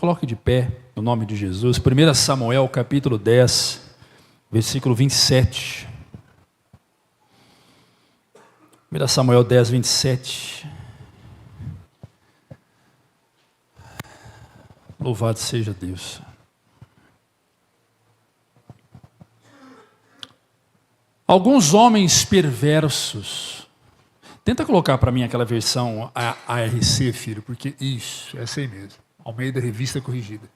coloque de pé, no nome de Jesus. 1 Samuel, capítulo 10, versículo 27. 1 Samuel 10, 27. Louvado seja Deus. Alguns homens perversos. Tenta colocar para mim aquela versão ARC, filho, porque isso, essa aí mesmo. Almeida Revista Corrigida.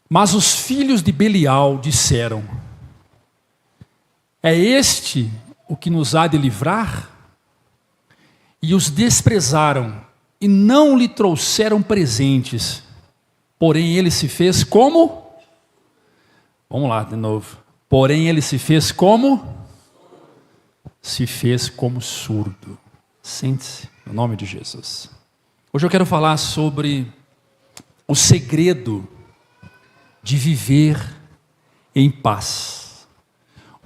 Mas os filhos de Belial disseram: é este o que nos há de livrar? E os desprezaram, e não lhe trouxeram presentes. Porém ele se fez como? Vamos lá de novo. Porém ele se fez como? Se fez como surdo. Sente-se, no nome de Jesus. Hoje eu quero falar sobre o segredo de viver em paz.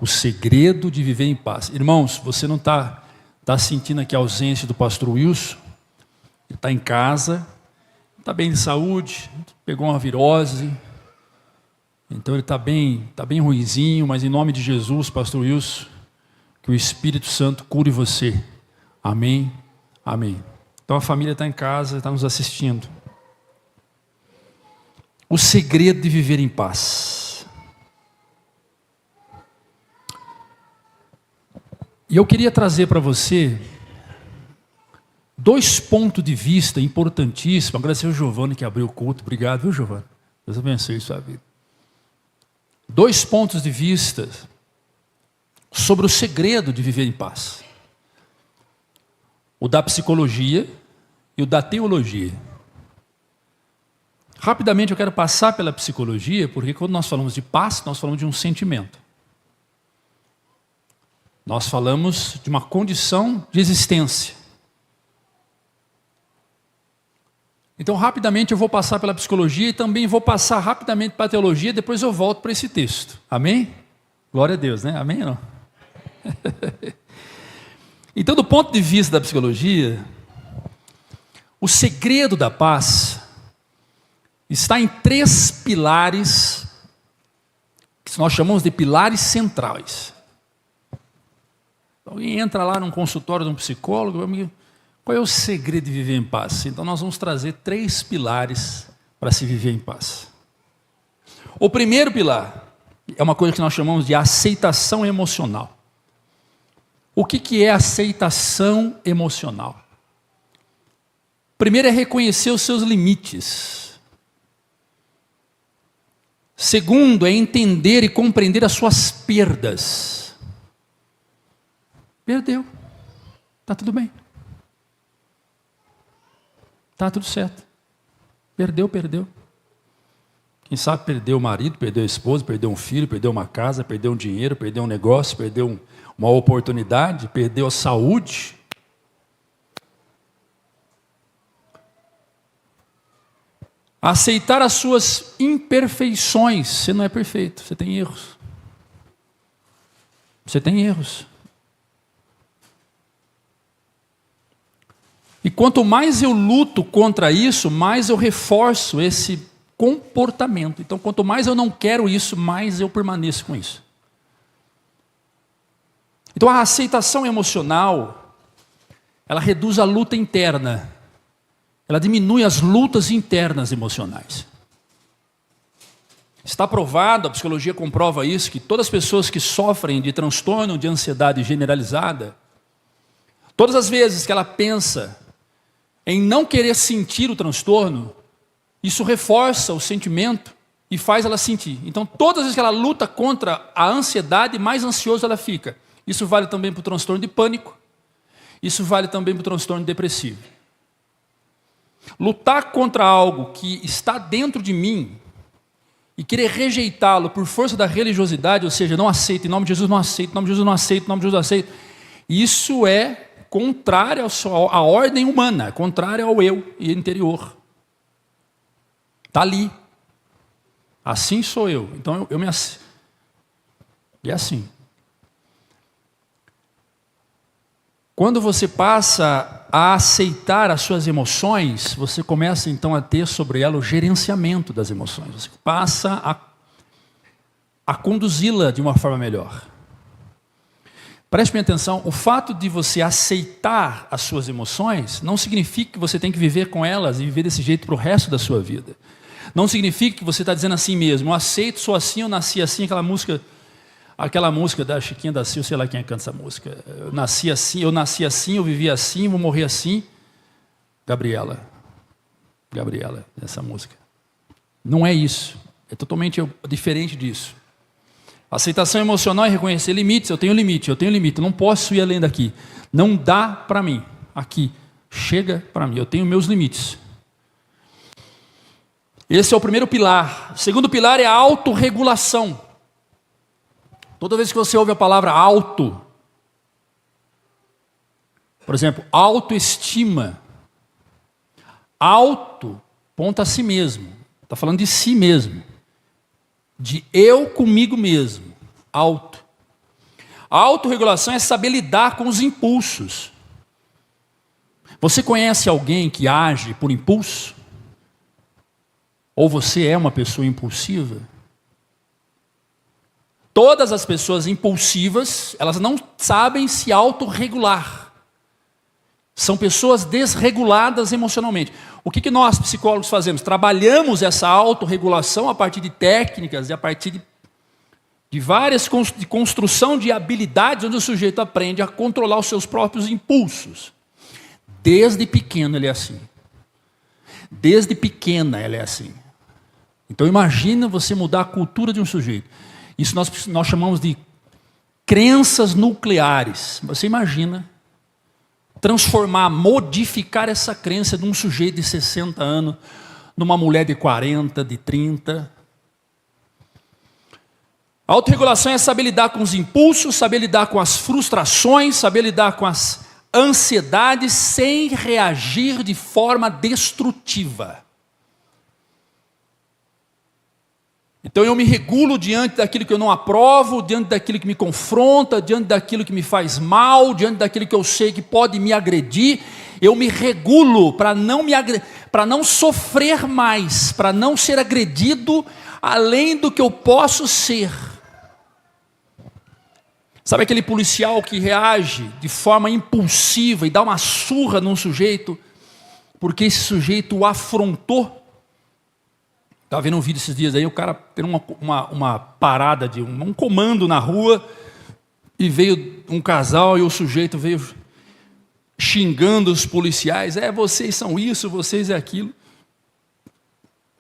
O segredo de viver em paz. Irmãos, você não está sentindo aqui a ausência do pastor Wilson? Ele está em casa, está bem de saúde, pegou uma virose, então ele está bem ruinzinho, mas em nome de Jesus, pastor Wilson, que o Espírito Santo cure você. Amém, amém. Então a família está em casa, está nos assistindo. O segredo de viver em paz. E eu queria trazer para você 2 pontos de vista importantíssimos. Agradecer ao Giovanni que abriu o culto. Obrigado, viu, Giovanni? Deus abençoe sua vida. 2 pontos de vista sobre o segredo de viver em paz. O da psicologia e o da teologia. Rapidamente eu quero passar pela psicologia, porque quando nós falamos de paz, nós falamos de um sentimento. Nós falamos de uma condição de existência. Então, rapidamente eu vou passar pela psicologia e também vou passar rapidamente para a teologia, depois eu volto para esse texto. Amém? Glória a Deus, né? Amém ou não? Então, do ponto de vista da psicologia, o segredo da paz está em 3 pilares, que nós chamamos de pilares centrais. Alguém entra lá num consultório de um psicólogo, qual é o segredo de viver em paz? Então nós vamos trazer 3 pilares para se viver em paz. O primeiro pilar é uma coisa que nós chamamos de aceitação emocional. O que é aceitação emocional? Primeiro é reconhecer os seus limites. Segundo é entender e compreender as suas perdas. Perdeu, está tudo bem. Está tudo certo. Perdeu. Quem sabe perdeu o marido, perdeu a esposa, perdeu um filho, perdeu uma casa, perdeu um dinheiro, perdeu um negócio, perdeu uma oportunidade, perdeu a saúde. Aceitar as suas imperfeições. Você não é perfeito, você tem erros. Você tem erros. E quanto mais eu luto contra isso, mais eu reforço esse comportamento. Então, quanto mais eu não quero isso, mais eu permaneço com isso. Então, a aceitação emocional, ela reduz a luta interna. Ela diminui as lutas internas emocionais. Está provado, a psicologia comprova isso, que todas as pessoas que sofrem de transtorno de ansiedade generalizada, todas as vezes que ela pensa em não querer sentir o transtorno, isso reforça o sentimento e faz ela sentir. Então, todas as vezes que ela luta contra a ansiedade, mais ansiosa ela fica. Isso vale também para o transtorno de pânico. Isso vale também para o transtorno depressivo. Lutar contra algo que está dentro de mim e querer rejeitá-lo por força da religiosidade, ou seja, não aceito, em nome de Jesus não aceito, em nome de Jesus não aceito, em nome de Jesus não aceito, isso é contrário à ordem humana, contrário ao eu interior. Está ali. Assim sou eu. Então eu me aceito. E é assim. Quando você passa a aceitar as suas emoções, você começa então a ter sobre ela o gerenciamento das emoções. Você passa a conduzi-la de uma forma melhor. Preste bem atenção, o fato de você aceitar as suas emoções não significa que você tem que viver com elas e viver desse jeito para o resto da sua vida. Não significa que você está dizendo assim mesmo, eu aceito, sou assim, eu nasci assim, aquela música da Chiquinha da Silva, sei lá quem canta essa música. Eu nasci assim, eu vivi assim, vou morrer assim. Gabriela, essa música. Não é isso, é totalmente diferente disso. Aceitação emocional é reconhecer limites. Eu tenho limite, eu não posso ir além daqui. Não dá para mim, aqui, chega para mim, eu tenho meus limites. Esse é o primeiro pilar. O segundo pilar é a autorregulação. Toda vez que você ouve a palavra auto, por exemplo, autoestima, auto, ponta a si mesmo, está falando de si mesmo. De eu comigo mesmo, auto. A autorregulação é saber lidar com os impulsos. Você conhece alguém que age por impulso? Ou você é uma pessoa impulsiva? Todas as pessoas impulsivas, elas não sabem se autorregular. São pessoas desreguladas emocionalmente. O que nós, psicólogos, fazemos? Trabalhamos essa autorregulação a partir de técnicas e a partir de várias de construção de habilidades onde o sujeito aprende a controlar os seus próprios impulsos. Desde pequeno ele é assim. Desde pequena ela é assim. Então imagina você mudar a cultura de um sujeito. Isso nós chamamos de crenças nucleares. Você imagina transformar, modificar essa crença de um sujeito de 60 anos, numa mulher de 40, de 30. A autorregulação é saber lidar com os impulsos, saber lidar com as frustrações, saber lidar com as ansiedades sem reagir de forma destrutiva. Então eu me regulo diante daquilo que eu não aprovo, diante daquilo que me confronta, diante daquilo que me faz mal, diante daquilo que eu sei que pode me agredir. Eu me regulo para não sofrer mais, para não ser agredido além do que eu posso ser. Sabe aquele policial que reage de forma impulsiva e dá uma surra num sujeito, porque esse sujeito o afrontou? Estava vendo um vídeo esses dias aí, o cara tendo uma parada de um comando na rua, e veio um casal e o sujeito veio xingando os policiais. Vocês são isso, vocês é aquilo.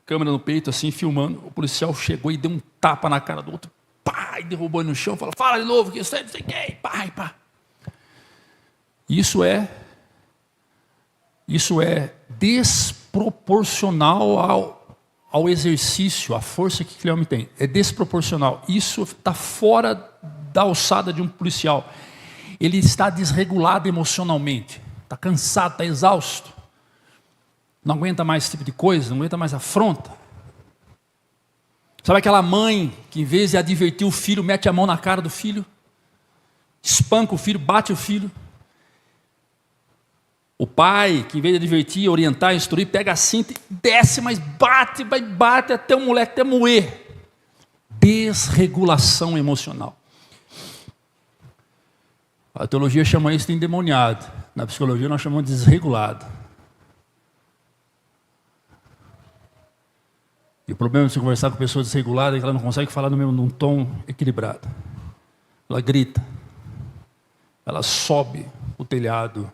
Câmera no peito assim, filmando. O policial chegou e deu um tapa na cara do outro. Pá, e derrubou ele no chão, falou, fala de novo, que você não sei quem, pá. Isso é desproporcional ao exercício, à força que aquele homem tem. É desproporcional. Isso está fora da alçada de um policial. Ele está desregulado emocionalmente. Está cansado, está exausto. Não aguenta mais esse tipo de coisa, não aguenta mais afronta. Sabe aquela mãe que, em vez de advertir o filho, mete a mão na cara do filho? Espanca o filho, bate o filho. O pai, que em vez de advertir, orientar, instruir, pega a cinta e desce, mas bate até o moleque até moer. Desregulação emocional. A teologia chama isso de endemoniado. Na psicologia nós chamamos de desregulado. E o problema de você conversar com pessoas desreguladas é que ela não consegue falar num tom equilibrado. Ela grita. Ela sobe o telhado.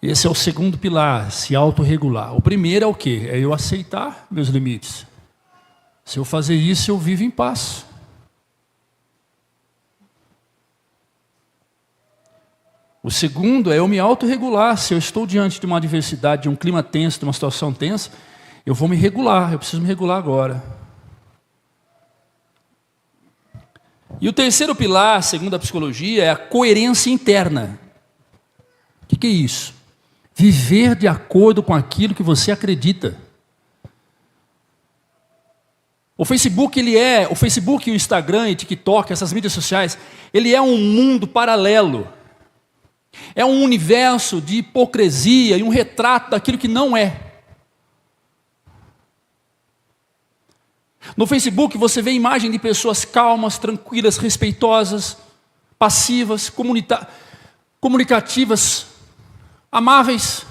Esse é o segundo pilar, se autorregular. O primeiro é o quê? É eu aceitar meus limites. Se eu fazer isso, eu vivo em paz. O segundo é eu me autorregular. Se eu estou diante de uma adversidade, de um clima tenso, de uma situação tensa, eu vou me regular, eu preciso me regular agora. E o terceiro pilar, segundo a psicologia, é a coerência interna. O que é isso? Viver de acordo com aquilo que você acredita. O Facebook e o Instagram e TikTok, essas mídias sociais, ele é um mundo paralelo. É um universo de hipocrisia e um retrato daquilo que não é. No Facebook você vê imagem de pessoas calmas, tranquilas, respeitosas, passivas, comunicativas, amáveis.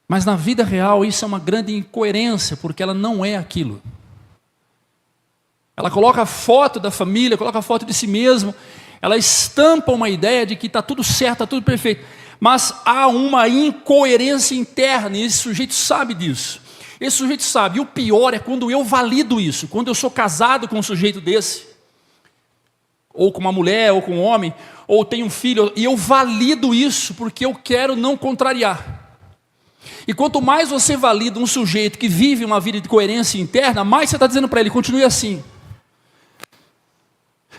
Mas na vida real isso é uma grande incoerência, porque ela não é aquilo. Ela coloca a foto da família, coloca a foto de si mesmo, ela estampa uma ideia de que está tudo certo, está tudo perfeito. Mas há uma incoerência interna, e esse sujeito sabe disso. Esse sujeito sabe, e o pior é quando eu valido isso, quando eu sou casado com um sujeito desse, ou com uma mulher, ou com um homem, ou tenho um filho, e eu valido isso porque eu quero não contrariar. E quanto mais você valida um sujeito que vive uma vida de coerência interna, mais você está dizendo para ele, continue assim.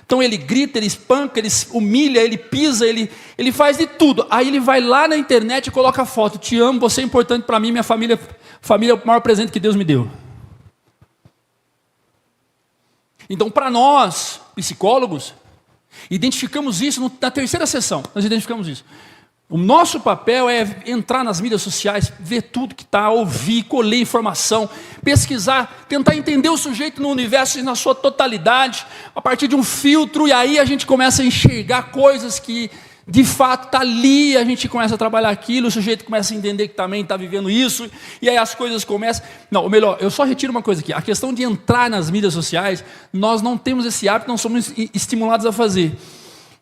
Então ele grita, ele espanca, ele humilha, ele pisa, ele faz de tudo. Aí ele vai lá na internet e coloca a foto, te amo, você é importante para mim, minha família é o maior presente que Deus me deu. Então para nós, psicólogos, identificamos isso na terceira sessão, nós identificamos isso. O nosso papel é entrar nas mídias sociais, ver tudo que está, ouvir, colher informação, pesquisar, tentar entender o sujeito no universo na sua totalidade, a partir de um filtro, e aí a gente começa a enxergar coisas que de fato está ali, a gente começa a trabalhar aquilo, o sujeito começa a entender que também está vivendo isso, e aí as coisas começam... Não, ou melhor, eu só retiro uma coisa aqui, a questão de entrar nas mídias sociais, nós não temos esse hábito, não somos estimulados a fazer,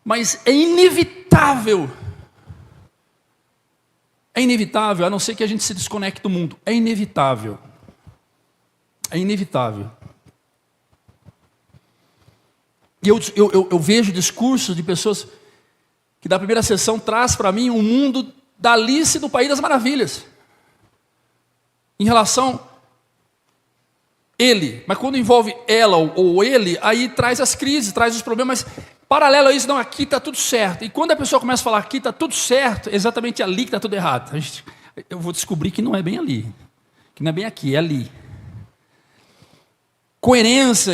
mas é inevitável, a não ser que a gente se desconecte do mundo. É inevitável. É inevitável. E eu vejo discursos de pessoas que da primeira sessão traz para mim um mundo da Alice do País das Maravilhas. Em relação ele. Mas quando envolve ela ou ele, aí traz as crises, traz os problemas. Paralelo a isso, não, aqui está tudo certo. E quando a pessoa começa a falar aqui está tudo certo, é exatamente ali que está tudo errado. Eu vou descobrir que não é bem ali. Que não é bem aqui, é ali. Coerência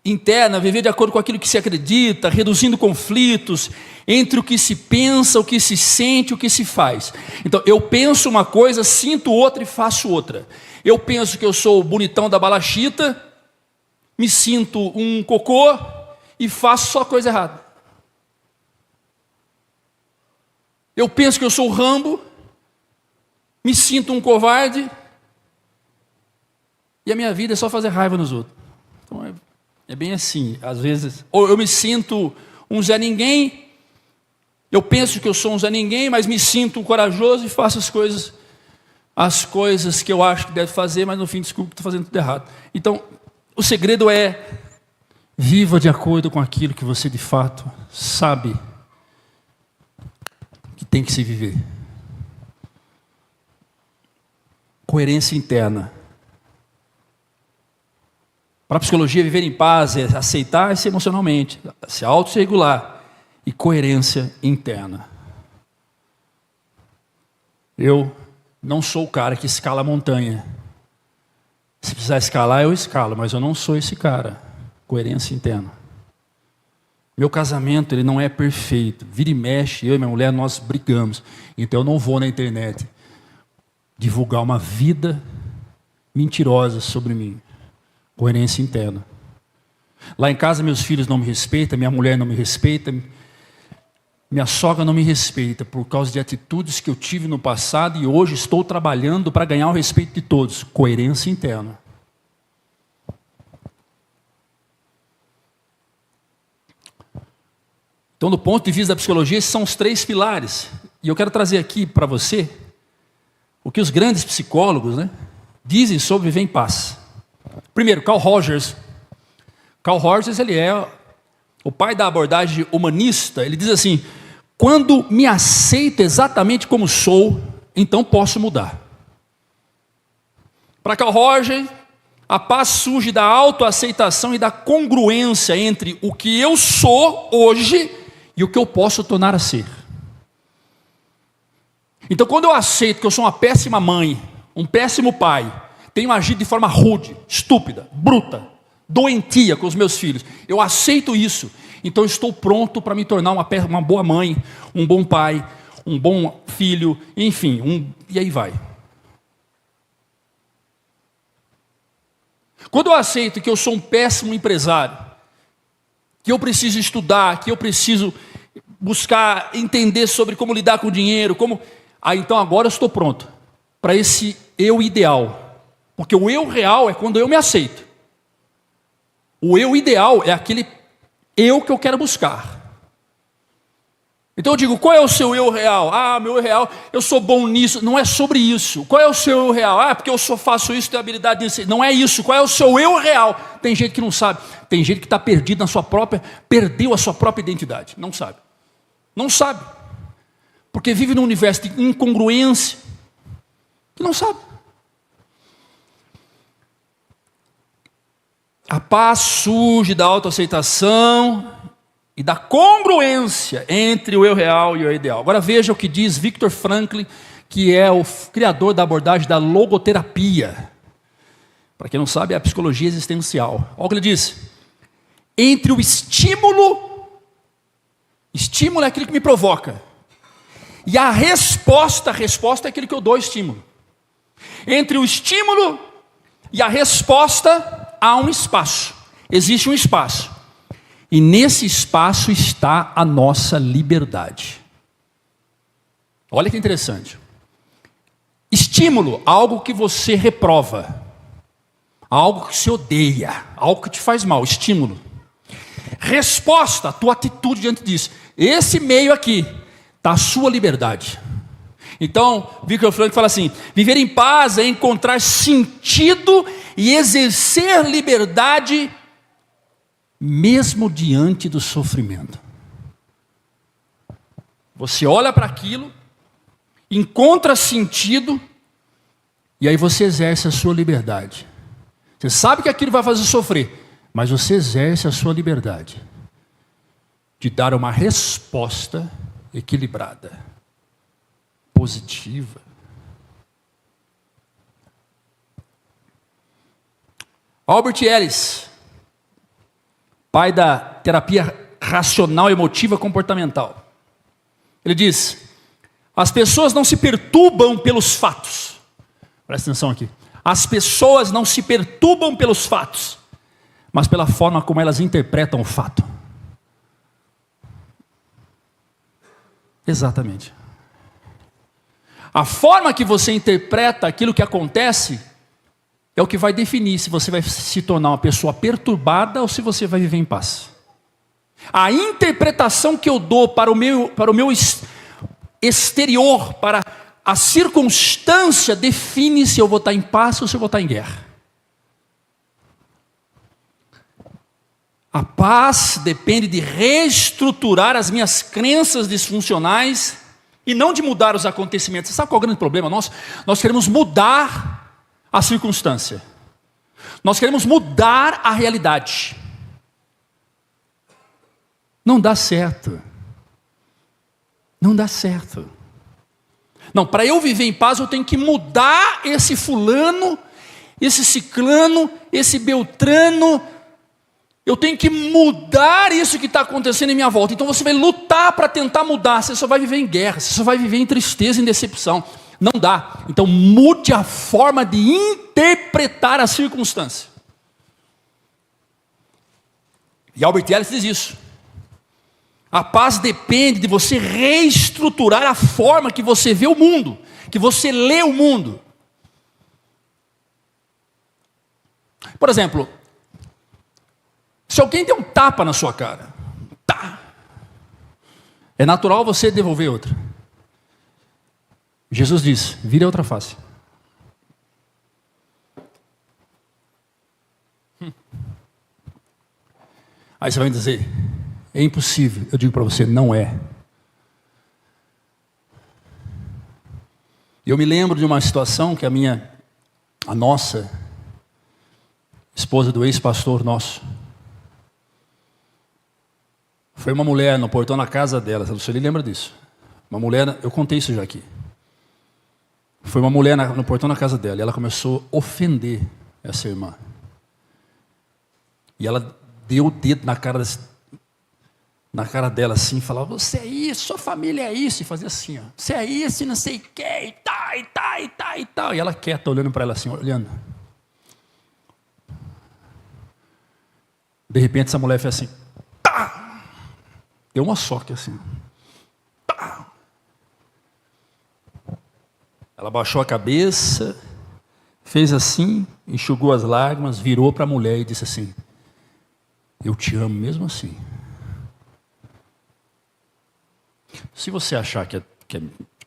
interna, viver de acordo com aquilo que se acredita, reduzindo conflitos entre o que se pensa, o que se sente, o que se faz. Então, eu penso uma coisa, sinto outra e faço outra. Eu penso que eu sou o bonitão da balachita, me sinto um cocô, e faço só coisa errada. Eu penso que eu sou o Rambo, me sinto um covarde, e a minha vida é só fazer raiva nos outros. Então é bem assim, às vezes, ou eu me sinto um Zé Ninguém, eu penso que eu sou um Zé Ninguém, mas me sinto corajoso e faço as coisas que eu acho que deve fazer, mas no fim desculpo que estou fazendo tudo errado. Então, o segredo é: viva de acordo com aquilo que você de fato sabe que tem que se viver. Coerência interna. Para a psicologia, viver em paz é aceitar-se emocionalmente, se autorregular, e coerência interna. Eu não sou o cara que escala a montanha. Se precisar escalar, eu escalo, mas eu não sou esse cara. Coerência interna. Meu casamento, ele não é perfeito. Vira e mexe, eu e minha mulher, nós brigamos. Então eu não vou na internet divulgar uma vida mentirosa sobre mim. Coerência interna. Lá em casa meus filhos não me respeitam, minha mulher não me respeita, minha sogra não me respeita por causa de atitudes que eu tive no passado e hoje estou trabalhando para ganhar o respeito de todos. Coerência interna. Então, do ponto de vista da psicologia, esses são os 3 pilares. E eu quero trazer aqui para você o que os grandes psicólogos, dizem sobre viver em paz. Primeiro, Carl Rogers. Carl Rogers, ele é o pai da abordagem humanista. Ele diz assim: quando me aceito exatamente como sou, então posso mudar. Para Carl Rogers, a paz surge da autoaceitação e da congruência entre o que eu sou hoje e o que eu posso tornar a ser. Então, quando eu aceito que eu sou uma péssima mãe, um péssimo pai, tenho agido de forma rude, estúpida, bruta, doentia com os meus filhos, eu aceito isso, então eu estou pronto para me tornar uma boa mãe, um bom pai, um bom filho, enfim, e aí vai. Quando eu aceito que eu sou um péssimo empresário, que eu preciso estudar, que eu preciso buscar entender sobre como lidar com o dinheiro, então agora eu estou pronto para esse eu ideal. Porque o eu real é quando eu me aceito. O eu ideal é aquele eu que eu quero buscar. Então eu digo, qual é o seu eu real? Meu eu real, eu sou bom nisso. Não é sobre isso. Qual é o seu eu real? Porque eu só faço isso, tenho habilidade nisso. Não é isso. Qual é o seu eu real? Tem gente que não sabe. Tem gente que está perdido perdeu a sua própria identidade. Não sabe. Não sabe. Porque vive num universo de incongruência. Que não sabe. A paz surge da autoaceitação e da congruência entre o eu real e o eu ideal. Agora veja o que diz Viktor Frankl, que é o criador da abordagem da logoterapia. Para quem não sabe, é a psicologia existencial. Olha o que ele diz. Entre o estímulo é aquilo que me provoca, e a resposta é aquilo que eu dou estímulo. Entre o estímulo e a resposta há um espaço. Existe um espaço. E nesse espaço está a nossa liberdade. Olha que interessante. Estímulo, algo que você reprova. Algo que você odeia. Algo que te faz mal. Estímulo. Resposta, a tua atitude diante disso. Esse meio aqui está a sua liberdade. Então, Viktor Frankl fala assim: viver em paz é encontrar sentido e exercer liberdade mesmo diante do sofrimento. Você olha para aquilo, encontra sentido, e aí você exerce a sua liberdade. Você sabe que aquilo vai fazer sofrer, mas você exerce a sua liberdade de dar uma resposta equilibrada, positiva. Albert Ellis, pai da terapia racional, emotiva, comportamental. Ele diz: as pessoas não se perturbam pelos fatos. Presta atenção aqui. As pessoas não se perturbam pelos fatos, mas pela forma como elas interpretam o fato. Exatamente. A forma que você interpreta aquilo que acontece é o que vai definir se você vai se tornar uma pessoa perturbada ou se você vai viver em paz. A interpretação que eu dou para o meu exterior, para a circunstância, define se eu vou estar em paz ou se eu vou estar em guerra. A paz depende de reestruturar as minhas crenças disfuncionais e não de mudar os acontecimentos. Você sabe qual é o grande problema nosso? Nós queremos mudar a circunstância. Nós queremos mudar a realidade. Não dá certo. Não dá certo. Não, para eu viver em paz eu tenho que mudar esse fulano, esse ciclano, esse beltrano. Eu tenho que mudar isso que está acontecendo em minha volta. Então você vai lutar para tentar mudar. Você só vai viver em guerra. Você só vai viver em tristeza, em decepção. Não dá. Então mude a forma de interpretar a circunstância. E Albert Ellis diz isso. A paz depende de você reestruturar a forma que você vê o mundo, que você lê o mundo. Por exemplo, se alguém der um tapa na sua cara, é natural você devolver outra. Jesus diz: vire a outra face. Aí você vai me dizer: é impossível. Eu digo para você: não é. Eu me lembro de uma situação que a nossa esposa do ex-pastor nosso, foi uma mulher no portão da casa dela. Você lembra disso? Uma mulher, eu contei isso já aqui. Foi uma mulher no portão da casa dela, e ela começou a ofender essa irmã. E ela deu o dedo na cara na cara dela assim, falava, você é isso, sua família é isso, e fazia assim, ó, você é isso e não sei o que, e tá, e tá, e tá, e tal. E ela quieta, olhando para ela assim, olhando. De repente essa mulher fez assim, tá! Deu uma soque assim. Tá! Ela baixou a cabeça, fez assim, enxugou as lágrimas, virou para a mulher e disse assim, eu te amo mesmo assim. Se você achar que eu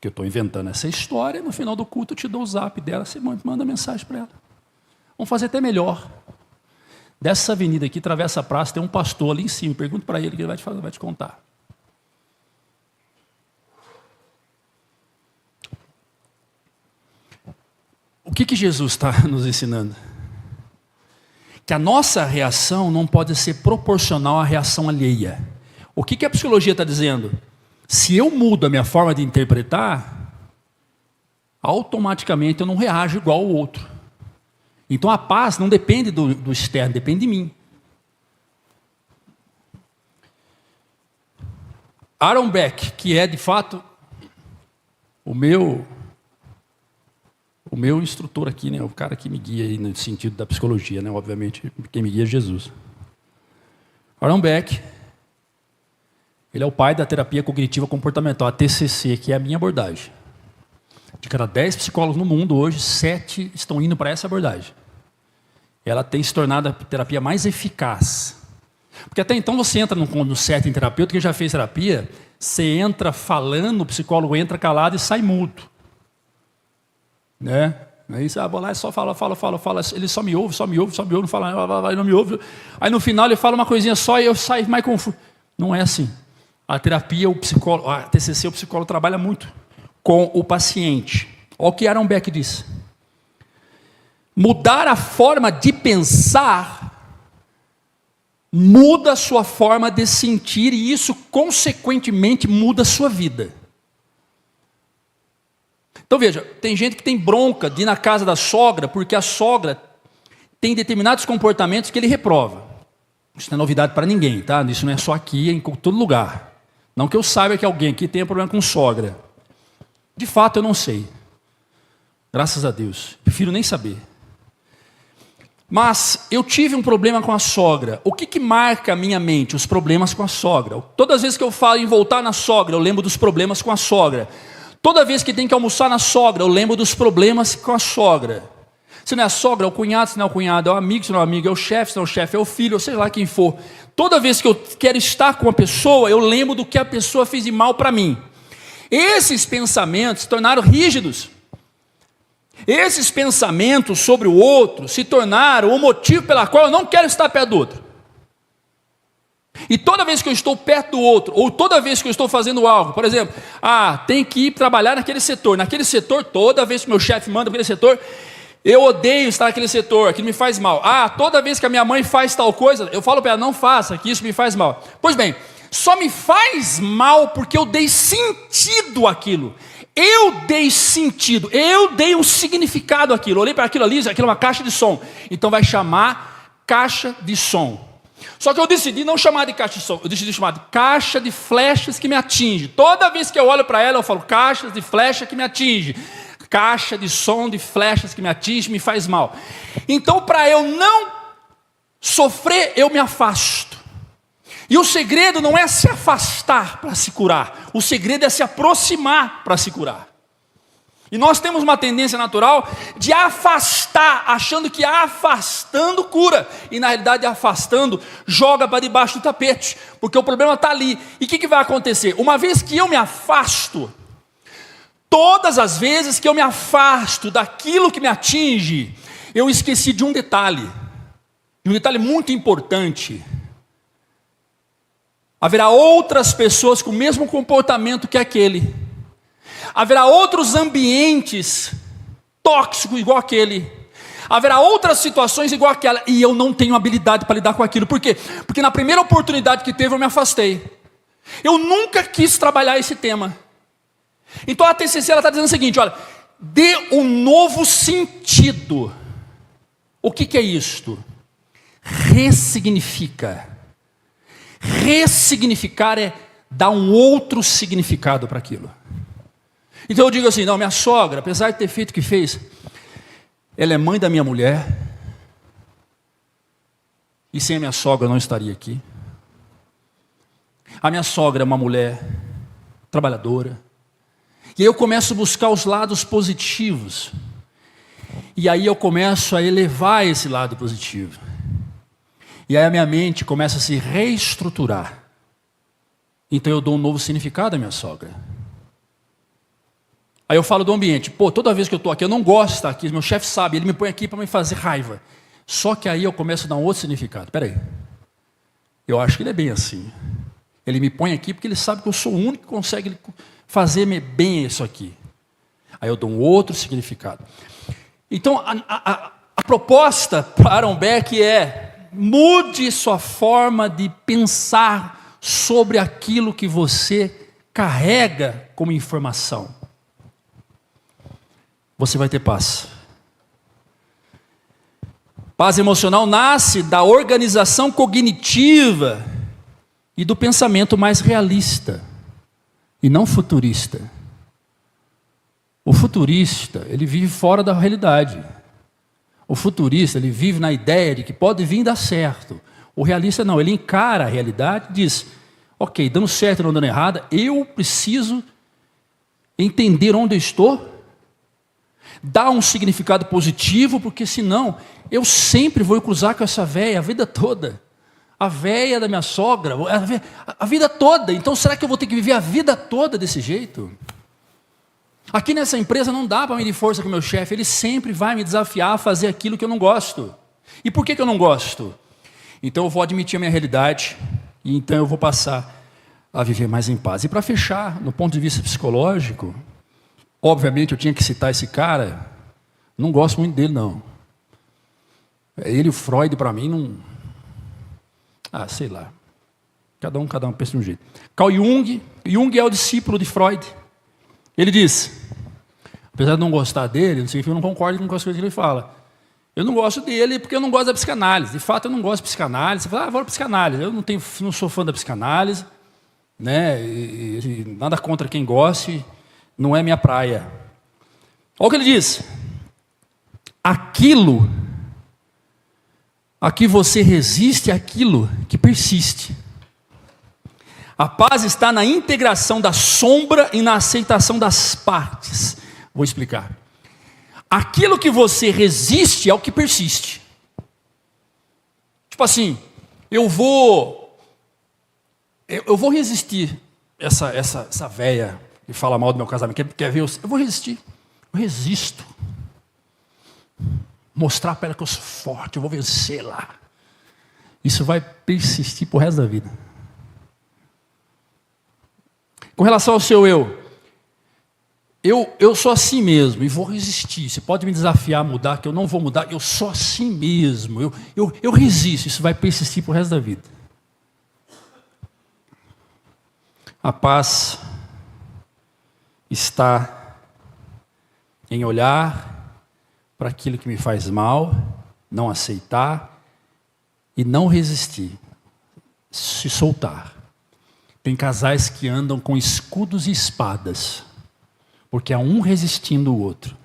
estou inventando essa história, no final do culto eu te dou o zap dela, você manda mensagem para ela. Vamos fazer até melhor. Dessa avenida aqui, atravessa a praça, tem um pastor ali em cima. Pergunta para ele que ele vai te contar. O que Jesus está nos ensinando? Que a nossa reação não pode ser proporcional à reação alheia. O que a psicologia está dizendo? Se eu mudo a minha forma de interpretar, automaticamente eu não reajo igual ao outro. Então a paz não depende do externo, depende de mim. Aaron Beck, que é de fato o meu instrutor aqui, né, o cara que me guia aí no sentido da psicologia, né, obviamente, quem me guia é Jesus. Aaron Beck, ele é o pai da terapia cognitiva comportamental, a TCC, que é a minha abordagem. De cada 10 psicólogos no mundo hoje, 7 estão indo para essa abordagem. Ela tem se tornado a terapia mais eficaz. Porque até então você entra no setting terapeuta, que já fez terapia, você entra falando, o psicólogo entra calado e sai mudo. Né? Aí você vou lá e só fala, ele só me ouve, não fala, não me ouve. Aí no final ele fala uma coisinha só e eu saio mais confuso. Não é assim. A terapia, a TCC, o psicólogo trabalha muito com o paciente. Olha o que Aaron Beck diz. Mudar a forma de pensar muda a sua forma de sentir e isso, consequentemente, muda a sua vida. Então veja, tem gente que tem bronca de ir na casa da sogra porque a sogra tem determinados comportamentos que ele reprova. Isso não é novidade para ninguém, tá? Isso não é só aqui, é em todo lugar. Não que eu saiba que alguém aqui tenha problema com sogra. De fato, eu não sei. Graças a Deus. Prefiro nem saber. Mas eu tive um problema com a sogra. O que marca a minha mente? Os problemas com a sogra. Todas as vezes que eu falo em voltar na sogra, eu lembro dos problemas com a sogra. Toda vez que tem que almoçar na sogra, eu lembro dos problemas com a sogra. Se não é a sogra, é o cunhado, se não é o cunhado, é o amigo, se não é o amigo, é o chefe, se não é o chefe, é o filho, ou sei lá quem for. Toda vez que eu quero estar com a pessoa, eu lembro do que a pessoa fez de mal para mim. Esses pensamentos se tornaram rígidos. Esses pensamentos sobre o outro se tornaram o motivo pelo qual eu não quero estar perto do outro. E toda vez que eu estou perto do outro, ou toda vez que eu estou fazendo algo, por exemplo, tem que ir trabalhar naquele setor, toda vez que meu chefe manda para aquele setor, eu odeio estar naquele setor, aquilo me faz mal. Toda vez que a minha mãe faz tal coisa, eu falo para ela, não faça, que isso me faz mal. Pois bem, só me faz mal porque eu dei sentido àquilo. Eu dei sentido, eu dei um significado àquilo. Olhei para aquilo ali, aquilo é uma caixa de som. Então vai chamar caixa de som. Só que eu decidi não chamar de caixa de som, eu decidi chamar de caixa de flechas que me atinge. Toda vez que eu olho para ela, eu falo, caixas de flecha que me atinge. Caixa de som de flechas que me atinge, me faz mal. Então, para eu não sofrer, eu me afasto. E o segredo não é se afastar para se curar. O segredo é se aproximar para se curar. E nós temos uma tendência natural de afastar, achando que afastando cura. E na realidade, afastando, joga para debaixo do tapete. Porque o problema está ali. E o que vai acontecer? Uma vez que eu me afasto, todas as vezes que eu me afasto daquilo que me atinge, eu esqueci de um detalhe muito importante. Haverá outras pessoas com o mesmo comportamento que aquele. Haverá outros ambientes tóxicos igual aquele. Haverá outras situações igual aquela. E eu não tenho habilidade para lidar com aquilo. Por quê? Porque na primeira oportunidade que teve eu me afastei. Eu nunca quis trabalhar esse tema. Então a TCC está dizendo o seguinte, olha, dê um novo sentido. O que é isto? Ressignifica. Ressignificar é dar um outro significado para aquilo. Então eu digo assim, não, minha sogra, apesar de ter feito o que fez, ela é mãe da minha mulher, e sem a minha sogra eu não estaria aqui. A minha sogra é uma mulher trabalhadora. E aí eu começo a buscar os lados positivos. E aí eu começo a elevar esse lado positivo. E aí a minha mente começa a se reestruturar. Então eu dou um novo significado à minha sogra. Aí eu falo do ambiente. Pô, toda vez que eu estou aqui, eu não gosto de estar aqui. Meu chefe sabe, ele me põe aqui para me fazer raiva. Só que aí eu começo a dar um outro significado. Espera aí. Eu acho que ele é bem assim. Ele me põe aqui porque ele sabe que eu sou o único que consegue fazer bem isso aqui. Aí eu dou um outro significado. Então, a proposta para Aaron Beck é: mude sua forma de pensar sobre aquilo que você carrega como informação. Você vai ter paz. Paz emocional nasce da organização cognitiva e do pensamento mais realista e não futurista. O futurista, ele vive fora da realidade. O futurista, ele vive na ideia de que pode vir dar certo. O realista não, ele encara a realidade e diz: ok, dando certo ou não dando errado, eu preciso entender onde eu estou, dar um significado positivo, porque senão eu sempre vou cruzar com essa véia a vida toda. A véia da minha sogra, a vida toda. Então será que eu vou ter que viver a vida toda desse jeito? Aqui nessa empresa não dá para medir força com o meu chefe, ele sempre vai me desafiar a fazer aquilo que eu não gosto. E por que eu não gosto? Então eu vou admitir a minha realidade, e então eu vou passar a viver mais em paz. E para fechar, no ponto de vista psicológico, obviamente eu tinha que citar esse cara, não gosto muito dele não. Ele e o Freud para mim não... sei lá. Cada um pensa de um jeito. Carl Jung é o discípulo de Freud. Ele diz, apesar de não gostar dele, não significa que eu não concordo com as coisas que ele fala. Eu não gosto dele porque eu não gosto da psicanálise. De fato, eu não gosto de psicanálise. Você fala, vou para psicanálise. Eu não sou fã da psicanálise, né? E nada contra quem goste, não é minha praia. Olha o que ele diz. Aquilo a que você resiste é aquilo que persiste. A paz está na integração da sombra e na aceitação das partes. Vou explicar. Aquilo que você resiste é o que persiste. Tipo assim, eu vou resistir essa véia que fala mal do meu casamento. Quer ver? Eu vou resistir. Eu resisto. Mostrar para ela que eu sou forte, eu vou vencer lá. Isso vai persistir pro resto da vida. Com relação ao seu eu sou assim mesmo e vou resistir. Você pode me desafiar a mudar, que eu não vou mudar, eu sou assim mesmo. Eu resisto, isso vai persistir pro resto da vida. A paz está em olhar para aquilo que me faz mal, não aceitar e não resistir, se soltar. Tem casais que andam com escudos e espadas, porque há um resistindo o outro.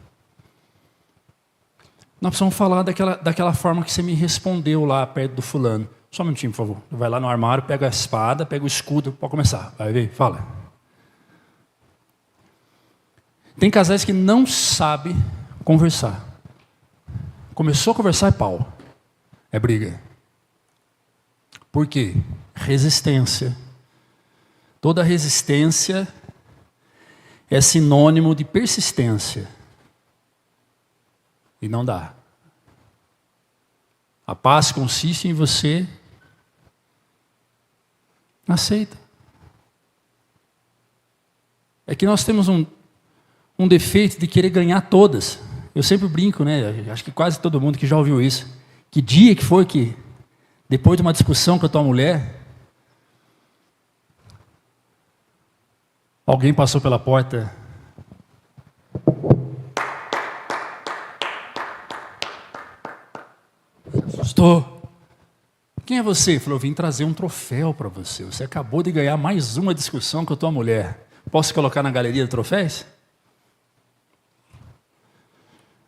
Nós precisamos falar daquela forma que você me respondeu lá perto do fulano. Só um minutinho, por favor. Vai lá no armário, pega a espada, pega o escudo, pode começar. Vai ver, fala. Tem casais que não sabem conversar. Começou a conversar é pau. É briga. Por quê? Resistência. Toda resistência é sinônimo de persistência. E não dá. A paz consiste em você aceita. É que nós temos um defeito de querer ganhar todas. Eu sempre brinco, né? Acho que quase todo mundo que já ouviu isso. Que dia que foi que, depois de uma discussão com a tua mulher, alguém passou pela porta. Assustou. Quem é você? Ele falou, eu vim trazer um troféu para você. Você acabou de ganhar mais uma discussão com a tua mulher. Posso colocar na galeria de troféus?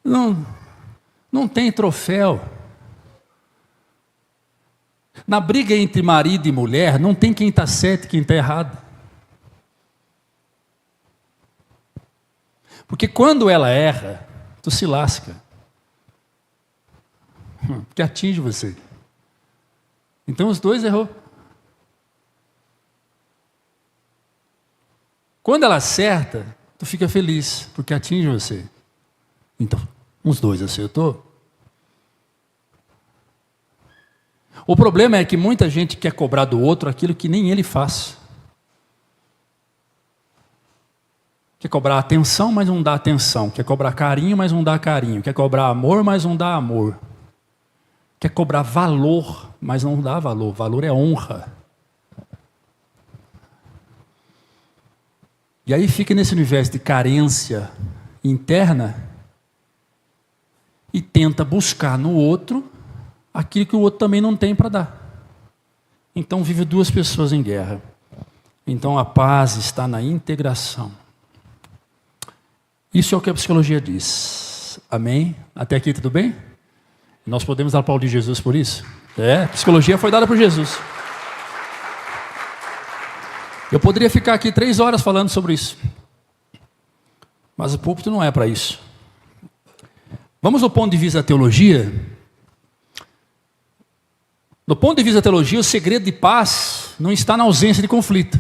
Não tem troféu. Na briga entre marido e mulher, não tem quem está certo e quem está errado. Porque quando ela erra, tu se lasca. Porque atinge você. Então os dois errou. Quando ela acerta, tu fica feliz, porque atinge você. Então, os dois acertou. O problema é que muita gente quer cobrar do outro aquilo que nem ele faz. Quer cobrar atenção, mas não dá atenção. Quer cobrar carinho, mas não dá carinho. Quer cobrar amor, mas não dá amor. Quer cobrar valor, mas não dá valor. Valor é honra. E aí fica nesse universo de carência interna e tenta buscar no outro aquilo que o outro também não tem para dar. Então vive duas pessoas em guerra. Então a paz está na integração. Isso é o que a psicologia diz. Amém? Até aqui tudo bem? Nós podemos aplaudir Jesus por isso? A psicologia foi dada por Jesus. Eu poderia ficar aqui 3 horas falando sobre isso. Mas o púlpito não é para isso. Vamos do ponto de vista da teologia. Do ponto de vista da teologia, o segredo de paz não está na ausência de conflito.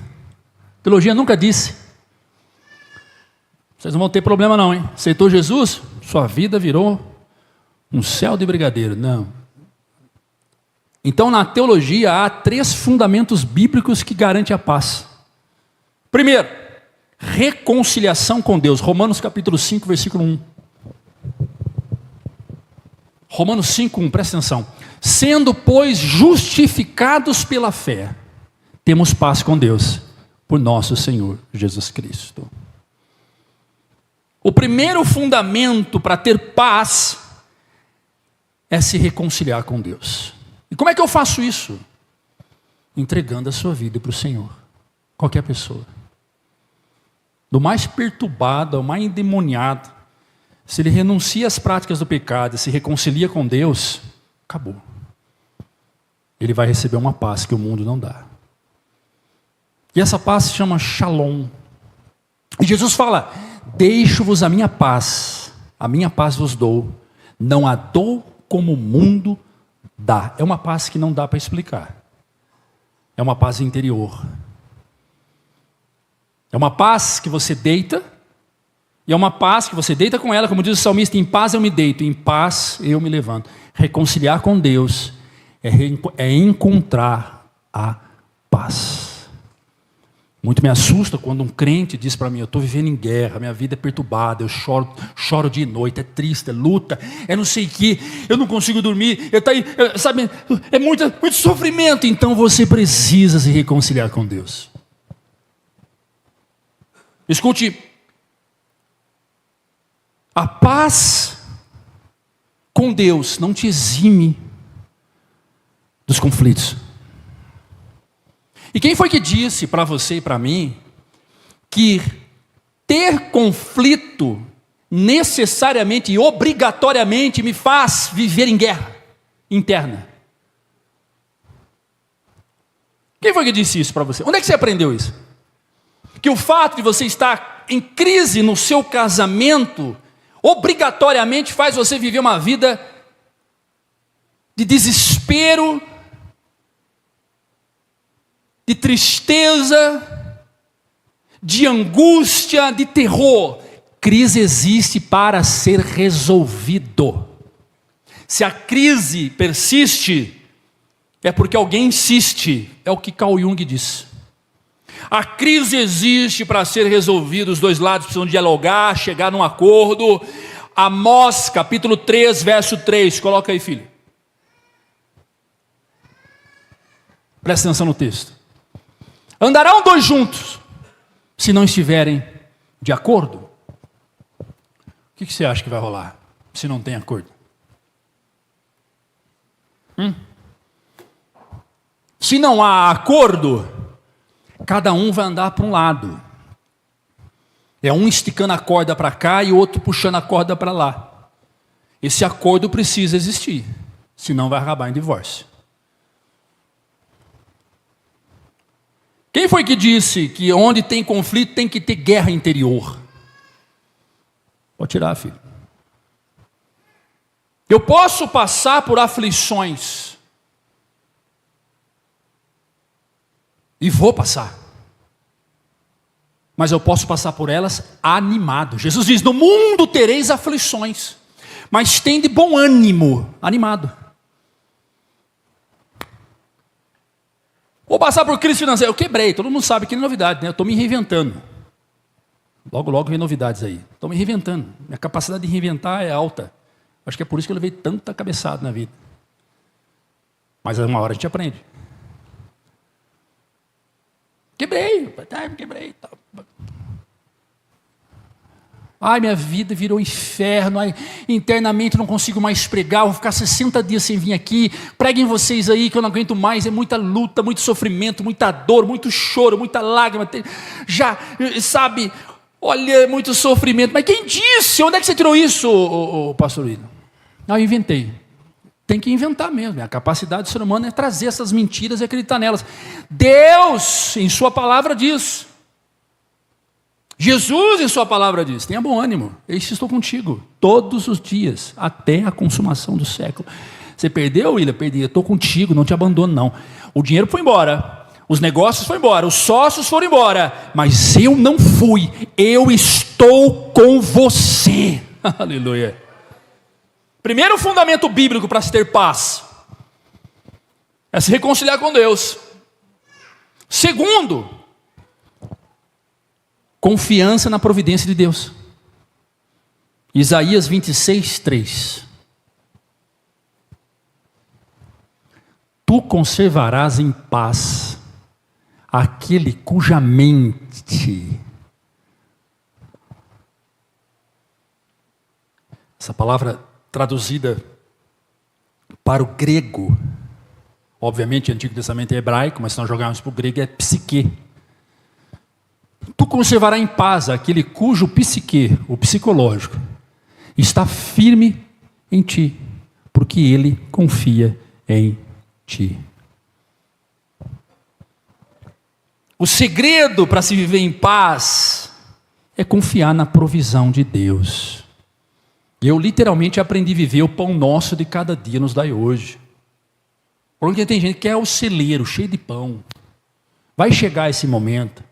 A teologia nunca disse. Vocês não vão ter problema não, hein? Aceitou Jesus? Sua vida virou um céu de brigadeiro. Não. Então, na teologia, há 3 fundamentos bíblicos que garantem a paz. Primeiro, reconciliação com Deus. Romanos capítulo 5, versículo 1. Romanos 5, 1, presta atenção. Sendo, pois, justificados pela fé, temos paz com Deus, por nosso Senhor Jesus Cristo. O primeiro fundamento para ter paz é se reconciliar com Deus. E como é que eu faço isso? Entregando a sua vida para o Senhor. Qualquer pessoa. Do mais perturbado ao mais endemoniado, se ele renuncia às práticas do pecado e se reconcilia com Deus, acabou. Ele vai receber uma paz que o mundo não dá. E essa paz se chama Shalom. E Jesus fala, deixo-vos a minha paz vos dou, não a dou como o mundo dá. É uma paz que não dá para explicar. É uma paz interior. É uma paz que você deita, e é uma paz que você deita com ela, como diz o salmista, em paz eu me deito, em paz eu me levanto. Reconciliar com Deus é encontrar a paz. Muito me assusta quando um crente diz para mim, eu estou vivendo em guerra, minha vida é perturbada, eu choro de noite, é triste, é luta, é não sei o que, eu não consigo dormir, sabe, é muito sofrimento. Então você precisa se reconciliar com Deus. Escute, a paz com Deus não te exime dos conflitos. E quem foi que disse para você e para mim que ter conflito necessariamente e obrigatoriamente me faz viver em guerra interna? Quem foi que disse isso para você? Onde é que você aprendeu isso? Que o fato de você estar em crise no seu casamento obrigatoriamente faz você viver uma vida de desespero, de tristeza, de angústia, de terror. Crise existe para ser resolvido. Se a crise persiste, é porque alguém insiste. É o que Carl Jung diz. A crise existe para ser resolvida, os dois lados precisam dialogar, chegar num acordo. Amós, capítulo 3, verso 3, coloca aí, filho. Presta atenção no texto. Andarão 2 juntos, se não estiverem de acordo? O que você acha que vai rolar, se não tem acordo? Se não há acordo, cada um vai andar para um lado. É um esticando a corda para cá e o outro puxando a corda para lá. Esse acordo precisa existir, senão vai acabar em divórcio. Quem foi que disse que onde tem conflito tem que ter guerra interior? Pode tirar, filho. Eu posso passar por aflições. E vou passar. Mas eu posso passar por elas animado. Jesus diz, no mundo tereis aflições, mas tem de bom ânimo, animado. Vou passar por crise financeira. Eu quebrei, todo mundo sabe que não é novidade, né? Eu estou me reinventando. Logo, logo vem novidades aí. Estou me reinventando. Minha capacidade de reinventar é alta. Acho que é por isso que eu levei tanta cabeçada na vida. Mas uma hora a gente aprende. Quebrei. Ai, minha vida virou inferno. Ai, internamente não consigo mais pregar. Vou ficar 60 dias sem vir aqui. Preguem vocês aí que eu não aguento mais. É muita luta, muito sofrimento, muita dor, muito choro, muita lágrima. Já, sabe, olha, muito sofrimento. Mas quem disse? Onde é que você tirou isso, pastor William? Eu inventei. Tem que inventar mesmo. A capacidade do ser humano é trazer essas mentiras e acreditar nelas. Deus, em sua palavra, diz. Jesus, em sua palavra, diz. Tenha bom ânimo. Eu estou contigo todos os dias, até a consumação do século. Você perdeu, William? Perdi. Eu estou contigo, não te abandono, não. O dinheiro foi embora. Os negócios foram embora. Os sócios foram embora. Mas eu não fui. Eu estou com você. Aleluia. Primeiro fundamento bíblico para se ter paz é se reconciliar com Deus. Segundo, confiança na providência de Deus. Isaías 26, 3. Tu conservarás em paz aquele cuja mente... Essa palavra traduzida para o grego, obviamente o Antigo Testamento é hebraico, mas se nós jogarmos para o grego é psique. Tu conservarás em paz aquele cujo psique, o psicológico, está firme em ti, porque ele confia em ti. O segredo para se viver em paz é confiar na provisão de Deus. Eu literalmente aprendi a viver o pão nosso de cada dia nos dai hoje. Porque tem gente que é o celeiro, cheio de pão. Vai chegar esse momento.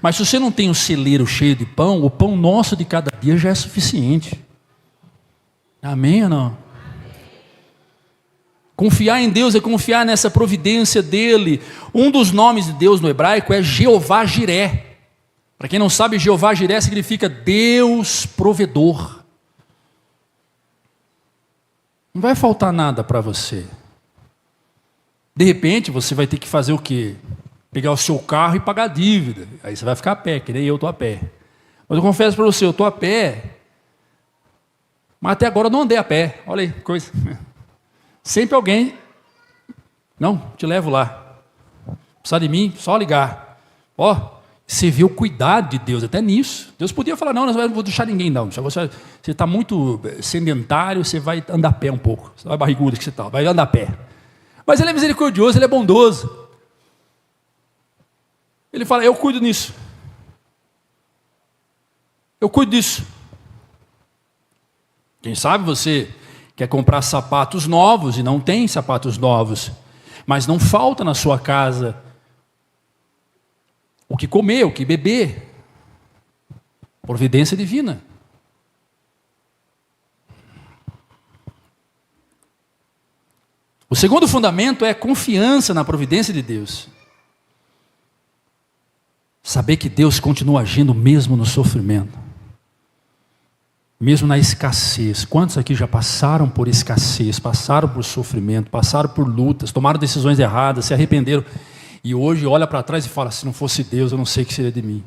Mas se você não tem um celeiro cheio de pão, o pão nosso de cada dia já é suficiente. Amém ou não? Confiar em Deus é confiar nessa providência dEle. Um dos nomes de Deus no hebraico é Jeová Jiré. Para quem não sabe, Jeová Jiré significa Deus provedor. Não vai faltar nada para você. De repente, você vai ter que fazer o quê? Pegar o seu carro e pagar a dívida. Aí você vai ficar a pé, que nem eu estou a pé. Mas eu confesso para você, eu estou a pé, mas até agora eu não andei a pé. Olha aí, coisa. Sempre alguém, não, te levo lá. Precisa de mim, só ligar. Ó, você vê o cuidado de Deus até nisso. Deus podia falar, não vou deixar ninguém não. Você está muito sedentário, você vai andar a pé um pouco. Você vai barrigudo que você está, vai andar a pé. Mas Ele é misericordioso, Ele é bondoso. Ele fala, eu cuido nisso. Eu cuido disso. Quem sabe você quer comprar sapatos novos e não tem sapatos novos, mas não falta na sua casa o que comer, o que beber. Providência divina. O segundo fundamento é confiança na providência de Deus. Saber que Deus continua agindo mesmo no sofrimento. Mesmo na escassez. Quantos aqui já passaram por escassez, passaram por sofrimento, passaram por lutas, tomaram decisões erradas, se arrependeram, e hoje olha para trás e fala, se não fosse Deus, eu não sei o que seria de mim.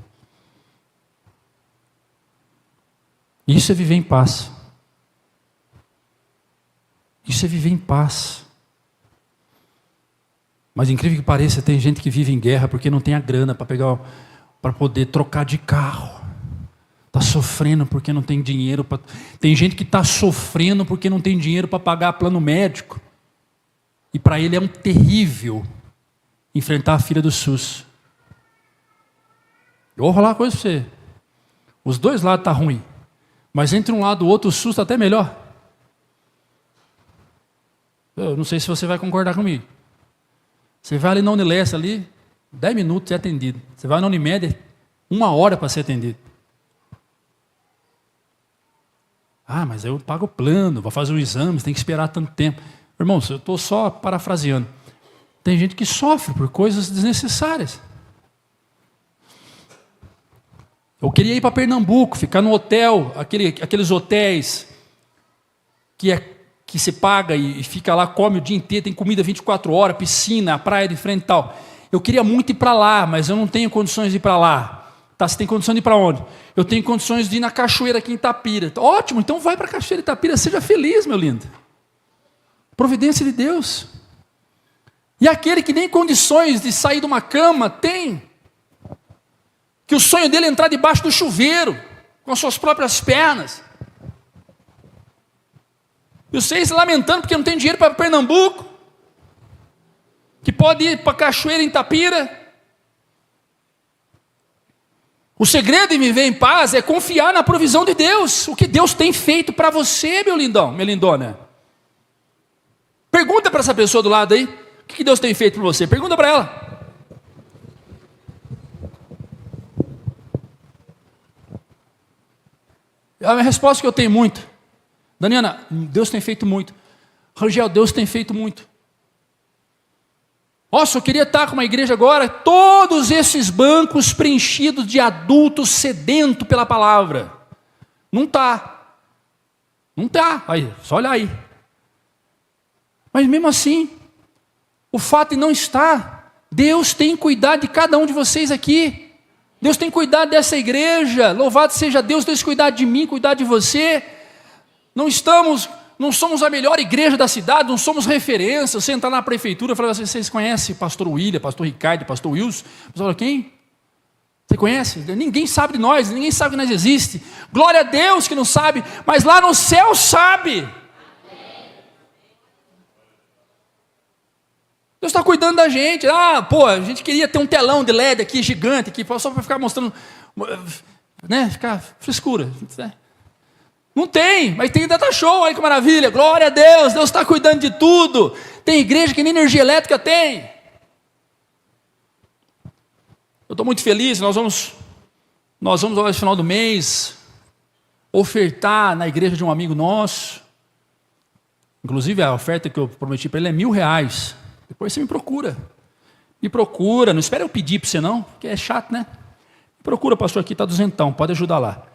Isso é viver em paz. Isso é viver em paz. Mas incrível que pareça, tem gente que vive em guerra porque não tem a grana para poder trocar de carro. Está sofrendo porque não tem dinheiro. Tem gente que está sofrendo porque não tem dinheiro para pagar plano médico. E para ele é um terrível enfrentar a fila do SUS. Eu vou falar uma coisa para você. Os dois lados estão ruins. Mas entre um lado e o outro, o SUS está até melhor. Eu não sei se você vai concordar comigo. Você vai ali na Unileste, ali, 10 minutos é atendido. Você vai na Unimed, 1 hora para ser atendido. Ah, mas eu pago o plano, vou fazer um exame, tem que esperar tanto tempo. Irmãos, eu estou só parafraseando. Tem gente que sofre por coisas desnecessárias. Eu queria ir para Pernambuco, ficar no hotel, aqueles hotéis que se paga e fica lá, come o dia inteiro, tem comida 24 horas, piscina, a praia de frente e tal. Eu queria muito ir para lá, mas eu não tenho condições de ir para lá. Tá, você tem condição de ir para onde? Eu tenho condições de ir na cachoeira aqui em Itapira. Ótimo, então vai para a cachoeira de Itapira, seja feliz, meu lindo. Providência de Deus. E aquele que nem condições de sair de uma cama tem, que o sonho dele é entrar debaixo do chuveiro, com as suas próprias pernas. E vocês se lamentando porque não tem dinheiro para Pernambuco, que pode ir para a cachoeira em Itapira. O segredo de viver em paz é confiar na provisão de Deus, o que Deus tem feito para você, meu lindão, minha lindona. Pergunta para essa pessoa do lado aí, o que Deus tem feito para você? Pergunta para ela. A minha resposta que eu tenho muito. Daniana, Deus tem feito muito. Rangel, Deus tem feito muito. Nossa, eu queria estar com uma igreja agora, todos esses bancos preenchidos de adultos sedentos pela palavra. Não está. Não está. Aí, só olha aí. Mas mesmo assim, o fato de não estar, Deus tem cuidado de cada um de vocês aqui. Deus tem cuidado dessa igreja. Louvado seja Deus, Deus cuidado de mim, cuidado de você. Não somos a melhor igreja da cidade, não somos referência. Você entrar na prefeitura e falar assim, vocês conhecem pastor William, pastor Ricardo, pastor Wilson? Você fala, quem? Você conhece? Ninguém sabe de nós, ninguém sabe que nós existimos. Glória a Deus que não sabe, mas lá no céu sabe. Deus está cuidando da gente. A gente queria ter um telão de LED aqui, gigante, aqui, só para ficar mostrando, né, ficar frescura. Não tem, mas tem data show, olha que maravilha, glória a Deus, Deus está cuidando de tudo. Tem igreja que nem energia elétrica tem. Eu estou muito feliz, nós vamos agora no final do mês, ofertar na igreja de um amigo nosso. Inclusive a oferta que eu prometi para ele é R$1.000. Depois você me procura, não espera eu pedir para você não, porque é chato, né? Me procura, pastor, aqui está 200, pode ajudar lá.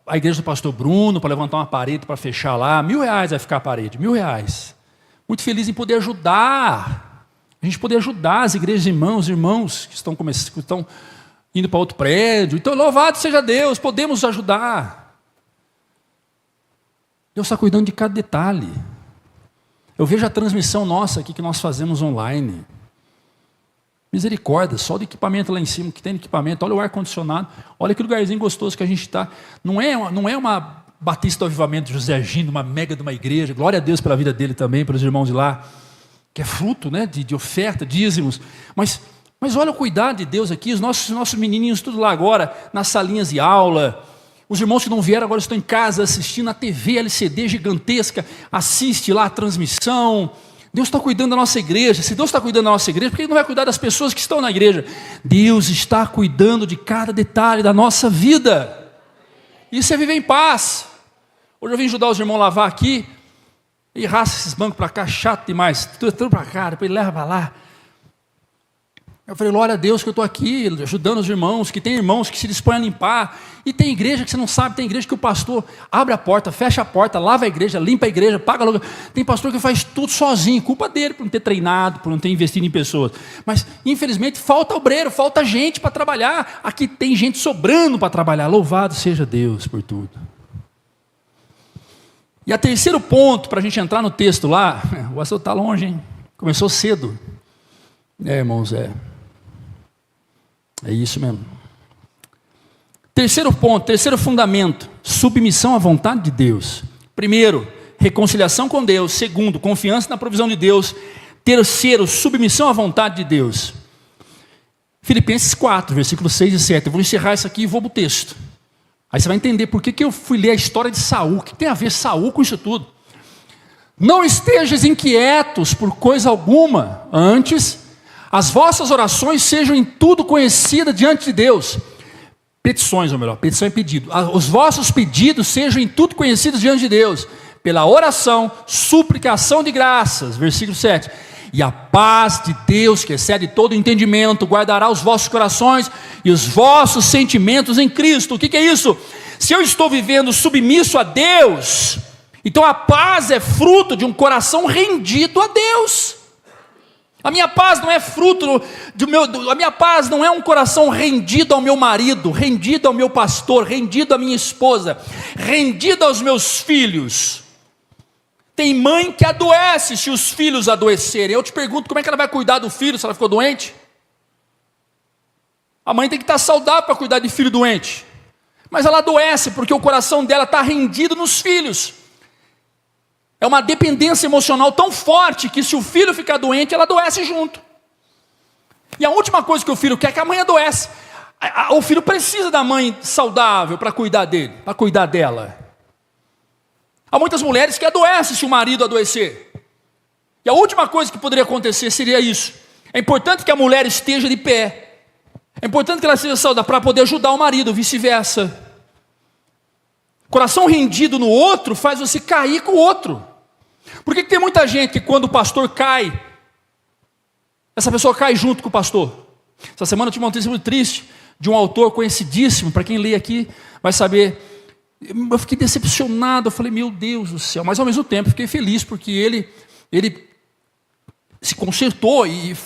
A igreja do pastor Bruno, para levantar uma parede, para fechar lá, R$1.000 vai ficar a parede, R$1.000. Muito feliz em poder ajudar, a gente poder ajudar as igrejas irmãos que estão indo para outro prédio. Então, louvado seja Deus, podemos ajudar. Deus está cuidando de cada detalhe. Eu vejo a transmissão nossa aqui que nós fazemos online. Misericórdia, só do equipamento lá em cima, que tem equipamento, olha o ar-condicionado, olha que lugarzinho gostoso que a gente está. Não é uma Batista do Avivamento de José Agino, uma mega de uma igreja, glória a Deus pela vida dele também, pelos irmãos de lá, que é fruto, né, de oferta, dízimos. Mas olha o cuidado de Deus aqui, os nossos menininhos tudo lá agora, nas salinhas de aula. Os irmãos que não vieram agora estão em casa assistindo a TV LCD gigantesca, assiste lá a transmissão. Deus está cuidando da nossa igreja. Se Deus está cuidando da nossa igreja, por que Ele não vai cuidar das pessoas que estão na igreja? Deus está cuidando de cada detalhe da nossa vida. Isso é viver em paz. Hoje eu vim ajudar os irmãos a lavar aqui, e raça esses bancos para cá, chato demais, tudo para cá, depois leva para lá. Eu falei, glória a Deus que eu estou aqui, ajudando os irmãos, que tem irmãos que se dispõem a limpar. E tem igreja que você não sabe, tem igreja que o pastor abre a porta, fecha a porta, lava a igreja, limpa a igreja, paga aluguel. Tem pastor que faz tudo sozinho, culpa dele por não ter treinado, por não ter investido em pessoas. Mas, infelizmente, falta obreiro, falta gente para trabalhar. Aqui tem gente sobrando para trabalhar. Louvado seja Deus por tudo. E o terceiro ponto, para a gente entrar no texto lá, o assunto está longe, hein? Começou cedo. Irmãos, é isso mesmo. Terceiro ponto, terceiro fundamento, submissão à vontade de Deus. Primeiro, reconciliação com Deus. Segundo, confiança na provisão de Deus. Terceiro, submissão à vontade de Deus. Filipenses 4, versículos 6 e 7. Eu vou encerrar isso aqui e vou para o texto. Aí você vai entender por que eu fui ler a história de Saul. O que tem a ver Saul com isso tudo? Não estejais inquietos por coisa alguma, antes, as vossas orações sejam em tudo conhecidas diante de Deus. Petições, ou melhor, petição é pedido. Os vossos pedidos sejam em tudo conhecidos diante de Deus, pela oração, suplicação de graças. Versículo 7. E a paz de Deus, que excede todo entendimento, guardará os vossos corações e os vossos sentimentos em Cristo. O que é isso? Se eu estou vivendo submisso a Deus, então a paz é fruto de um coração rendido a Deus. A minha paz não é fruto a minha paz não é um coração rendido ao meu marido, rendido ao meu pastor, rendido à minha esposa, rendido aos meus filhos. Tem mãe que adoece se os filhos adoecerem. Eu te pergunto, como é que ela vai cuidar do filho se ela ficou doente? A mãe tem que estar saudável para cuidar de filho doente. Mas ela adoece porque o coração dela está rendido nos filhos. É uma dependência emocional tão forte que se o filho ficar doente, ela adoece junto. E a última coisa que o filho quer é que a mãe adoece. O filho precisa da mãe saudável para cuidar dele, para cuidar dela. Há muitas mulheres que adoecem se o marido adoecer. E a última coisa que poderia acontecer seria isso. É importante que a mulher esteja de pé. É importante que ela seja saudável para poder ajudar o marido, vice-versa. Coração rendido no outro faz você cair com o outro. Por que tem muita gente que quando o pastor cai, essa pessoa cai junto com o pastor? Essa semana eu tive uma notícia muito triste de um autor conhecidíssimo, para quem lê aqui vai saber. Eu fiquei decepcionado, eu falei, meu Deus do céu, mas ao mesmo tempo fiquei feliz, porque ele se consertou e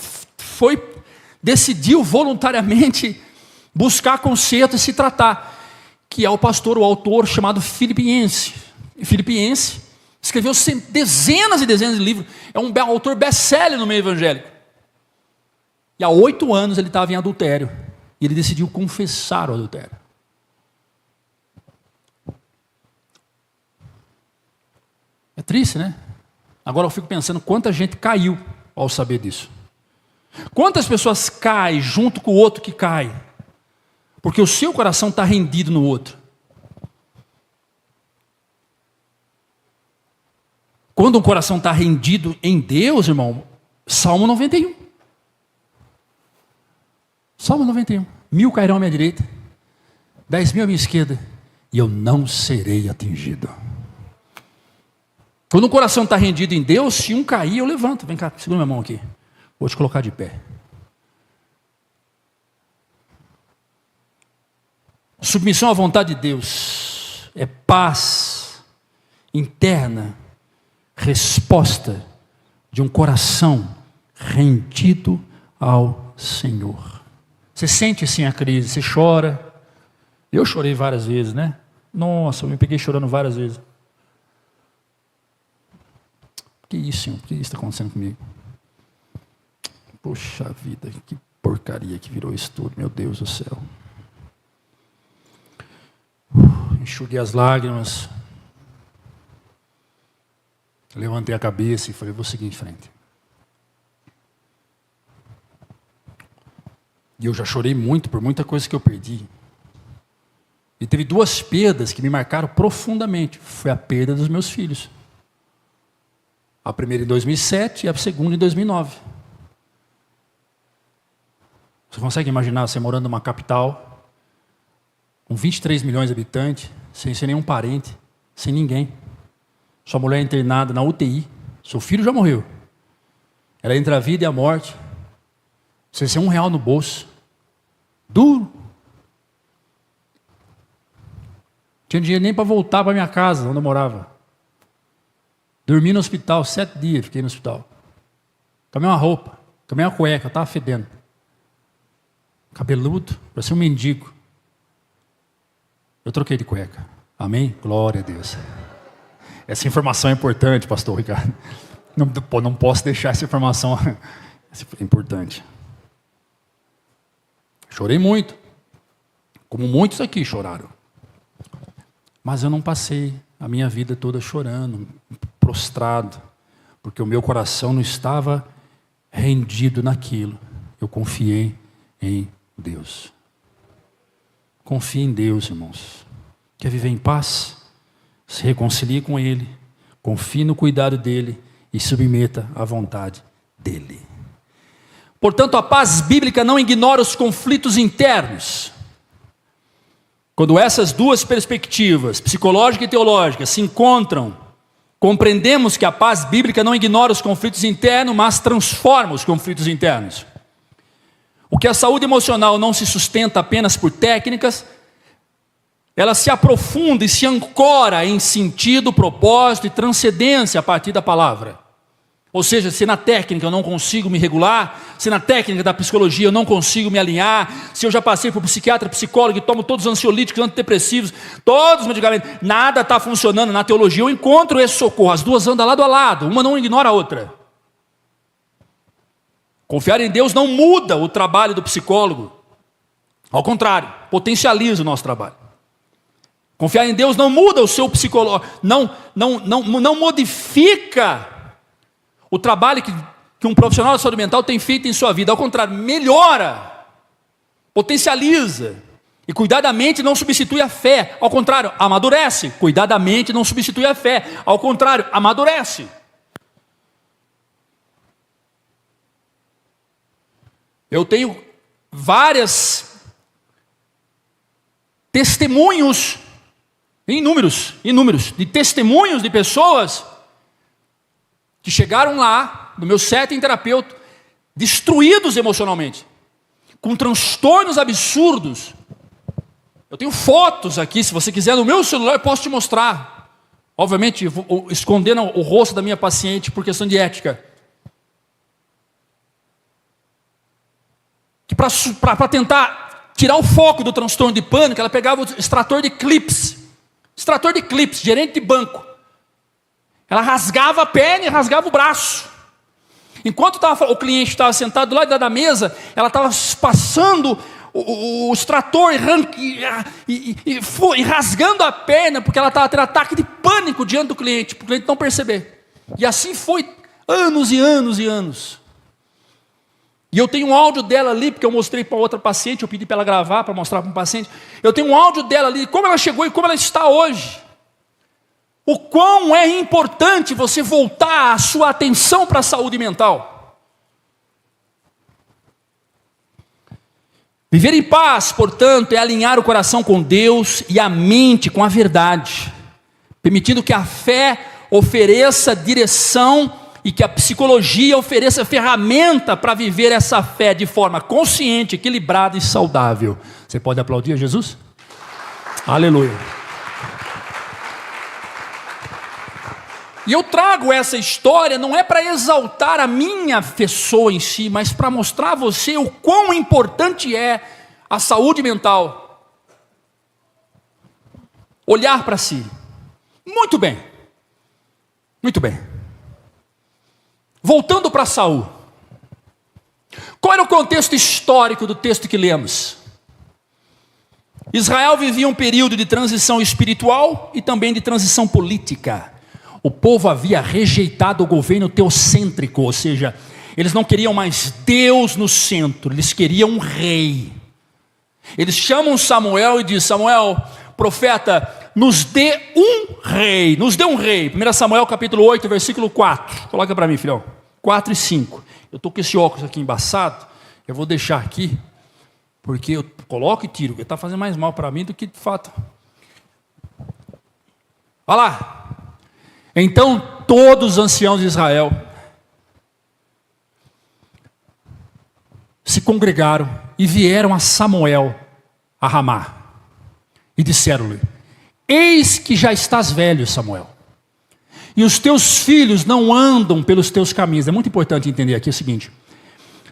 decidiu voluntariamente buscar conserto e se tratar, que é o pastor, o autor chamado Filipense, escreveu dezenas e dezenas de livros, é um autor best-seller no meio evangélico, e há 8 anos ele estava em adultério, e ele decidiu confessar o adultério. É triste, né? Agora eu fico pensando quanta gente caiu ao saber disso. Quantas pessoas caem junto com o outro que cai? Porque o seu coração está rendido no outro. Quando o coração está rendido em Deus, irmão, Salmo 91. Salmo 91. 1000 cairão à minha direita, 10.000 à minha esquerda, e eu não serei atingido. Quando o coração está rendido em Deus, se um cair, eu levanto. Vem cá, segura minha mão aqui. Vou te colocar de pé. Submissão à vontade de Deus é paz interna, resposta de um coração rendido ao Senhor. Você sente assim a crise, você chora. Eu chorei várias vezes, né? Nossa, eu me peguei chorando várias vezes. Que isso, Senhor? O que está acontecendo comigo? Poxa vida, que porcaria que virou isso tudo, meu Deus do céu. Enxuguei as lágrimas, levantei a cabeça e falei, vou seguir em frente. E eu já chorei muito por muita coisa que eu perdi. E teve 2 perdas que me marcaram profundamente. Foi a perda dos meus filhos. A primeira em 2007 e a segunda em 2009. Você consegue imaginar você morando numa capital, com 23 milhões de habitantes, sem ser nenhum parente, sem ninguém. Sua mulher internada na UTI, seu filho já morreu. Era entre a vida e a morte. Você sem R$1 no bolso. Duro. Tinha dinheiro nem para voltar para minha casa, onde eu morava. Dormi no hospital, 7 dias fiquei no hospital. Tomei uma roupa, tomei uma cueca, estava fedendo. Cabeludo, parecia um mendigo. Eu troquei de cueca. Amém? Glória a Deus. Essa informação é importante, pastor Ricardo. Não posso deixar essa informação Isso é importante. Chorei muito, como muitos aqui choraram. Mas eu não passei a minha vida toda chorando, prostrado, porque o meu coração não estava rendido naquilo. Eu confiei em Deus. Confie em Deus, irmãos. Quer viver em paz? Se reconcilie com Ele, confie no cuidado dEle e submeta à vontade dEle. Portanto, a paz bíblica não ignora os conflitos internos. Quando essas duas perspectivas, psicológica e teológica, se encontram, compreendemos que a paz bíblica não ignora os conflitos internos, mas transforma os conflitos internos. O que a saúde emocional não se sustenta apenas por técnicas, ela se aprofunda e se ancora em sentido, propósito e transcendência a partir da palavra. Ou seja, se na técnica eu não consigo me regular, se na técnica da psicologia eu não consigo me alinhar, se eu já passei por psiquiatra, psicólogo e tomo todos os ansiolíticos, antidepressivos, todos os medicamentos, nada está funcionando na teologia, eu encontro esse socorro, as duas andam lado a lado, uma não ignora a outra. Confiar em Deus não muda o trabalho do psicólogo, ao contrário, potencializa o nosso trabalho. Confiar em Deus não muda o seu psicólogo, não modifica o trabalho que um profissional de saúde mental tem feito em sua vida. Ao contrário, melhora, potencializa. E cuidar da mente não substitui a fé. Ao contrário, amadurece. Cuidar da mente não substitui a fé. Ao contrário, amadurece. Eu tenho vários testemunhos, inúmeros, de testemunhos de pessoas que chegaram lá, no meu setting terapeuta, destruídos emocionalmente, com transtornos absurdos. Eu tenho fotos aqui, se você quiser, no meu celular, eu posso te mostrar. Obviamente, escondendo o rosto da minha paciente por questão de ética. Que para tentar tirar o foco do transtorno de pânico, ela pegava o extrator de clips, gerente de banco. Ela rasgava a perna e rasgava o braço. Enquanto o cliente estava sentado do lado da mesa, ela estava passando o extrator e rasgando a perna, porque ela estava tendo ataque de pânico diante do cliente, para o cliente não perceber. E assim foi anos e anos e anos. E eu tenho um áudio dela ali, porque eu mostrei para outra paciente, eu pedi para ela gravar, para mostrar para um paciente. Eu tenho um áudio dela ali, como ela chegou e como ela está hoje. O quão é importante você voltar a sua atenção para a saúde mental. Viver em paz, portanto, é alinhar o coração com Deus e a mente com a verdade, permitindo que a fé ofereça direção e que a psicologia ofereça ferramenta para viver essa fé de forma consciente, equilibrada e saudável. Você pode aplaudir a Jesus? Aleluia. E eu trago essa história não é para exaltar a minha pessoa em si, mas para mostrar a você o quão importante é a saúde mental. Olhar para si. Muito bem. Muito bem. Voltando para Saul. Qual era o contexto histórico do texto que lemos? Israel vivia um período de transição espiritual e também de transição política. O povo havia rejeitado o governo teocêntrico, ou seja, eles não queriam mais Deus no centro, eles queriam um rei. Eles chamam Samuel e dizem: Samuel, profeta, nos dê um rei, nos dê um rei. 1 Samuel capítulo 8, versículo 4, coloca para mim, filhão, 4 e 5. Eu estou com esse óculos aqui embaçado, eu vou deixar aqui, porque eu coloco e tiro, porque está fazendo mais mal para mim do que de fato. Olha lá. Então todos os anciãos de Israel se congregaram e vieram a Samuel a Ramá e disseram-lhe: eis que já estás velho, Samuel, e os teus filhos não andam pelos teus caminhos. É muito importante entender aqui o seguinte: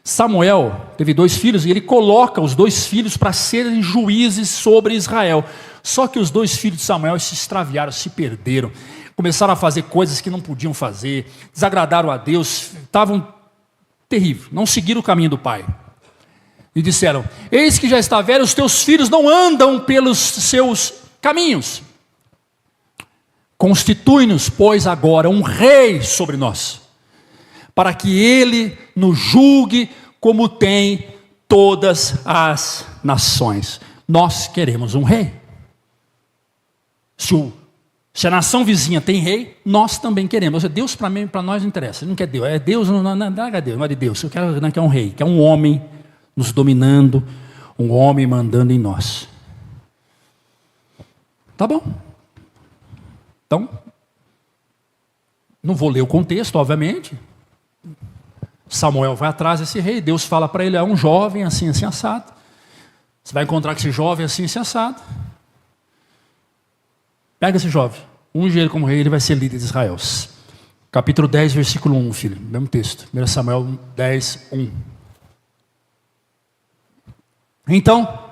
Samuel teve 2 filhos e ele coloca os 2 filhos para serem juízes sobre Israel. Só que os 2 filhos de Samuel se extraviaram, se perderam, começaram a fazer coisas que não podiam fazer, desagradaram a Deus, estavam terrível. Não seguiram o caminho do pai. E disseram: eis que já está velho, os teus filhos não andam pelos seus caminhos. Constitui-nos, pois, agora um rei sobre nós, para que ele nos julgue como tem todas as nações. Nós queremos um rei. Se a nação vizinha tem rei, nós também queremos. Deus para nós não interessa. Ele não quer Deus. É Deus, não é Deus, não é de Deus. Eu quero que é um rei, que é um homem nos dominando, um homem mandando em nós. Tá bom. Então, não vou ler o contexto, obviamente. Samuel vai atrás desse rei. Deus fala para ele: é um jovem assim, assim, assado. Você vai encontrar com esse jovem assim, assim, assado. Pega esse jovem, unge ele como rei, ele vai ser líder de Israel. Capítulo 10, versículo 1, filho. Mesmo texto. 1 Samuel 10, 1. Então,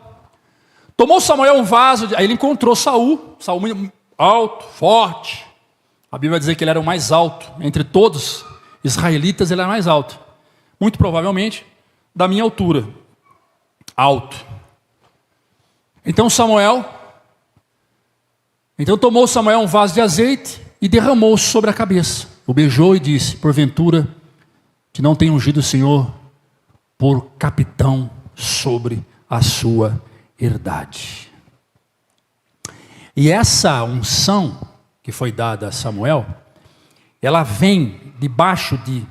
tomou Samuel um vaso, aí ele encontrou Saul alto, forte. A Bíblia vai dizer que ele era o mais alto. Entre todos israelitas, ele era mais alto. Muito provavelmente, da minha altura. Alto. Então tomou Samuel um vaso de azeite e derramou sobre a cabeça. O beijou e disse: porventura, que não tenha ungido o Senhor por capitão sobre a sua herdade. E essa unção que foi dada a Samuel, ela vem debaixo de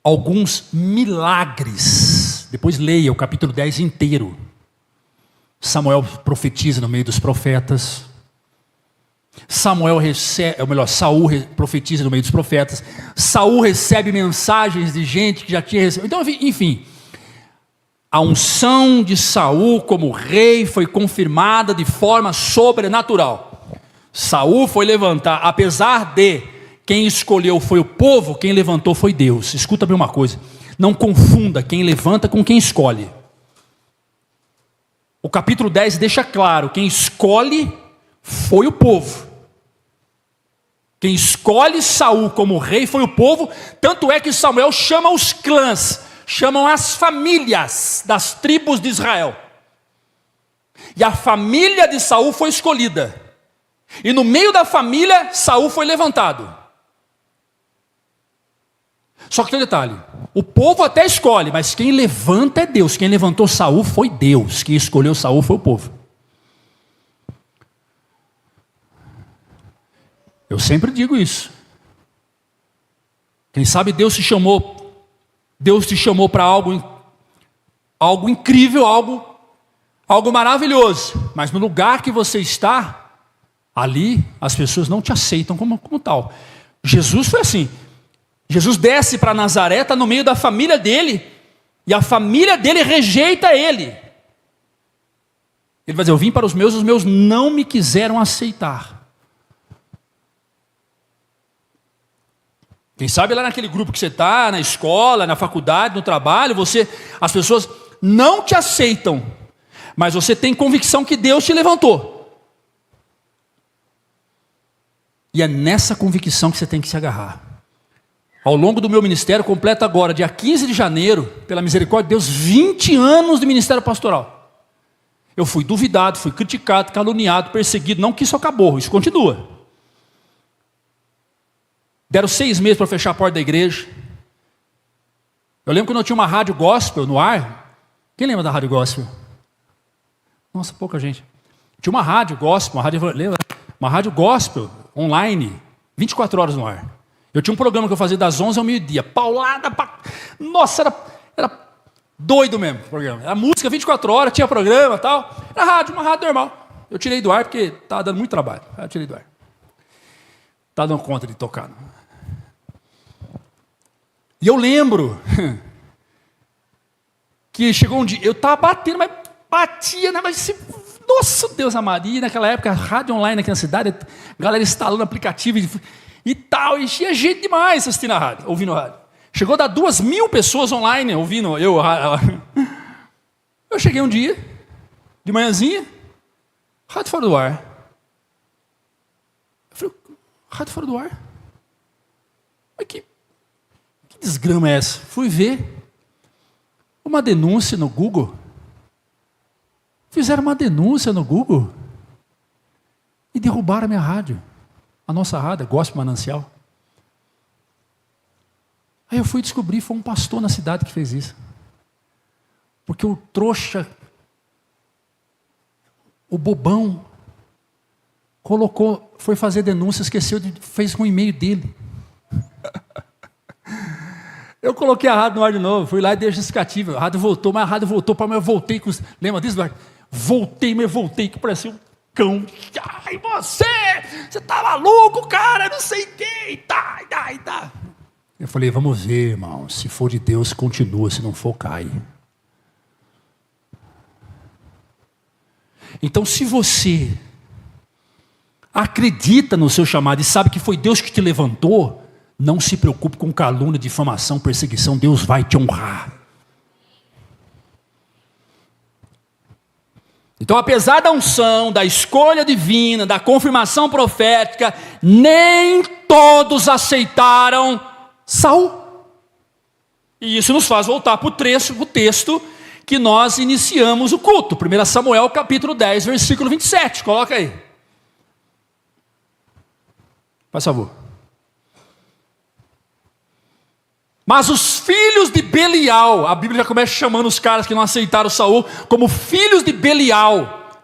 alguns milagres. Depois leia o capítulo 10 inteiro. Samuel profetiza no meio dos profetas. Saul profetiza no meio dos profetas. Saul recebe mensagens de gente que já tinha recebido. Então, enfim, a unção de Saul como rei foi confirmada de forma sobrenatural. Saul foi levantar, apesar de quem escolheu foi o povo, quem levantou foi Deus. Escuta bem uma coisa: não confunda quem levanta com quem escolhe. O capítulo 10 deixa claro: quem escolhe foi o povo. Quem escolhe Saul como rei foi o povo. Tanto é que Samuel chama os clãs, chamam as famílias das tribos de Israel. E a família de Saul foi escolhida. E no meio da família, Saul foi levantado. Só que tem um detalhe: o povo até escolhe, mas quem levanta é Deus. Quem levantou Saul foi Deus. Quem escolheu Saul foi o povo. Eu sempre digo isso. Quem sabe Deus te chamou para algo incrível, algo maravilhoso. Mas no lugar que você está, ali as pessoas não te aceitam como tal. Jesus foi assim. Jesus desce para Nazaré, está no meio da família dele, e a família dele rejeita ele. Ele vai dizer: eu vim para os meus não me quiseram aceitar. Quem sabe lá naquele grupo que você está, na escola, na faculdade, no trabalho, as pessoas não te aceitam, mas você tem convicção que Deus te levantou. E é nessa convicção que você tem que se agarrar. Ao longo do meu ministério, completo agora, dia 15 de janeiro, pela misericórdia de Deus, 20 anos de ministério pastoral. Eu fui duvidado, fui criticado, caluniado, perseguido. Não que isso acabou, isso continua. Deram 6 meses para fechar a porta da igreja. Eu lembro quando eu tinha uma rádio gospel no ar. Quem lembra da rádio gospel? Nossa, pouca gente. Tinha uma rádio gospel, uma rádio gospel online, 24 horas no ar. Eu tinha um programa que eu fazia das 11 ao meio-dia. Paulada, nossa, era doido mesmo o programa. Era música 24 horas, tinha programa e tal. Era uma rádio normal. Eu tirei do ar porque estava dando muito trabalho. Eu tirei do ar. Estava dando conta de tocar. E eu lembro que chegou um dia, eu estava batendo, mas batia, né? Nossa, Deus amaria, naquela época, rádio online aqui na cidade, a galera instalando aplicativo e tal, e tinha gente demais assistindo a rádio, ouvindo a rádio. Chegou a dar 2.000 pessoas online ouvindo eu. Eu cheguei um dia, de manhãzinha, rádio fora do ar. Eu falei: rádio fora do ar? Mas que Que desgrama é essa? Fui ver uma denúncia no Google. Fizeram uma denúncia no Google e derrubaram a minha rádio. A nossa rádio, Gospel Manancial. Aí eu fui descobrir, foi um pastor na cidade que fez isso. Porque o trouxa, o bobão, colocou, foi fazer denúncia, esqueceu, fez com o e-mail dele. Eu coloquei a rádio no ar de novo, fui lá e dei a justificativa. A rádio voltou, mas a rádio voltou para mim, eu voltei com... Lembra disso, Eduardo? Voltei, que parecia um cão. Ai, você tá maluco, cara, não sei quem, tá. Eu falei, vamos ver, irmão, se for de Deus, continua, se não for, cai. Então, se você acredita no seu chamado e sabe que foi Deus que te levantou, não se preocupe com calúnia, difamação, perseguição, Deus vai te honrar. Então, apesar da unção, da escolha divina, da confirmação profética, nem todos aceitaram Saul. E isso nos faz voltar para o texto que nós iniciamos o culto. 1 Samuel capítulo 10, versículo 27. Coloca aí. Faz favor. Mas os filhos de Belial, a Bíblia já começa chamando os caras que não aceitaram Saul como filhos de Belial.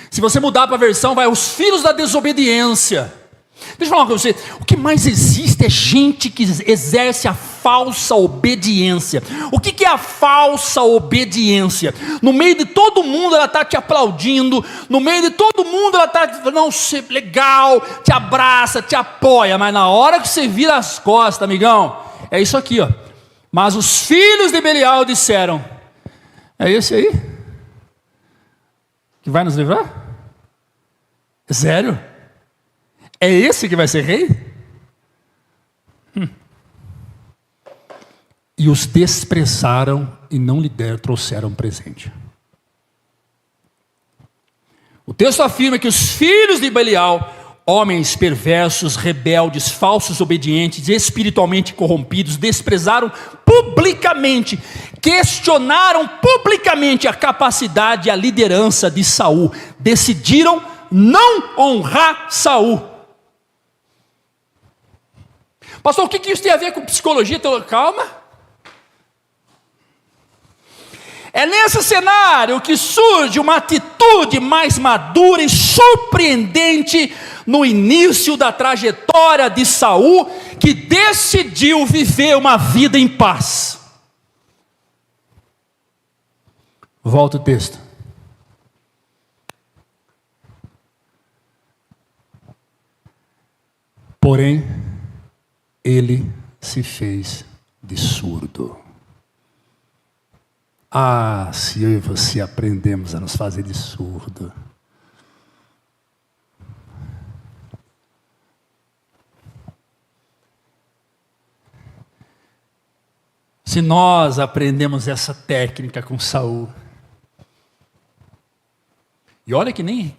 Se você mudar para a versão, vai os filhos da desobediência. Deixa eu falar uma coisa para você. O que mais existe é gente que exerce a falsa obediência. O que é a falsa obediência? No meio de todo mundo ela está te aplaudindo. No meio de todo mundo ela está dizendo, não, legal, te abraça, te apoia. Mas na hora que você vira as costas, amigão, é isso aqui, ó. Mas os filhos de Belial disseram, é esse aí? Que vai nos livrar? É sério? É esse que vai ser rei? E os desprezaram e não lhe trouxeram presente. O texto afirma que os filhos de Belial, homens perversos, rebeldes, falsos obedientes, espiritualmente corrompidos, desprezaram publicamente, questionaram publicamente a capacidade e a liderança de Saul. Decidiram não honrar Saul. Pastor, o que isso tem a ver com psicologia? Calma. É nesse cenário que surge uma atitude mais madura e surpreendente no início da trajetória de Saul, que decidiu viver uma vida em paz. Volta o texto. Porém, ele se fez de surdo. Ah, se eu e você aprendemos a nos fazer de surdo. Se nós aprendemos essa técnica com Saul. E olha que nem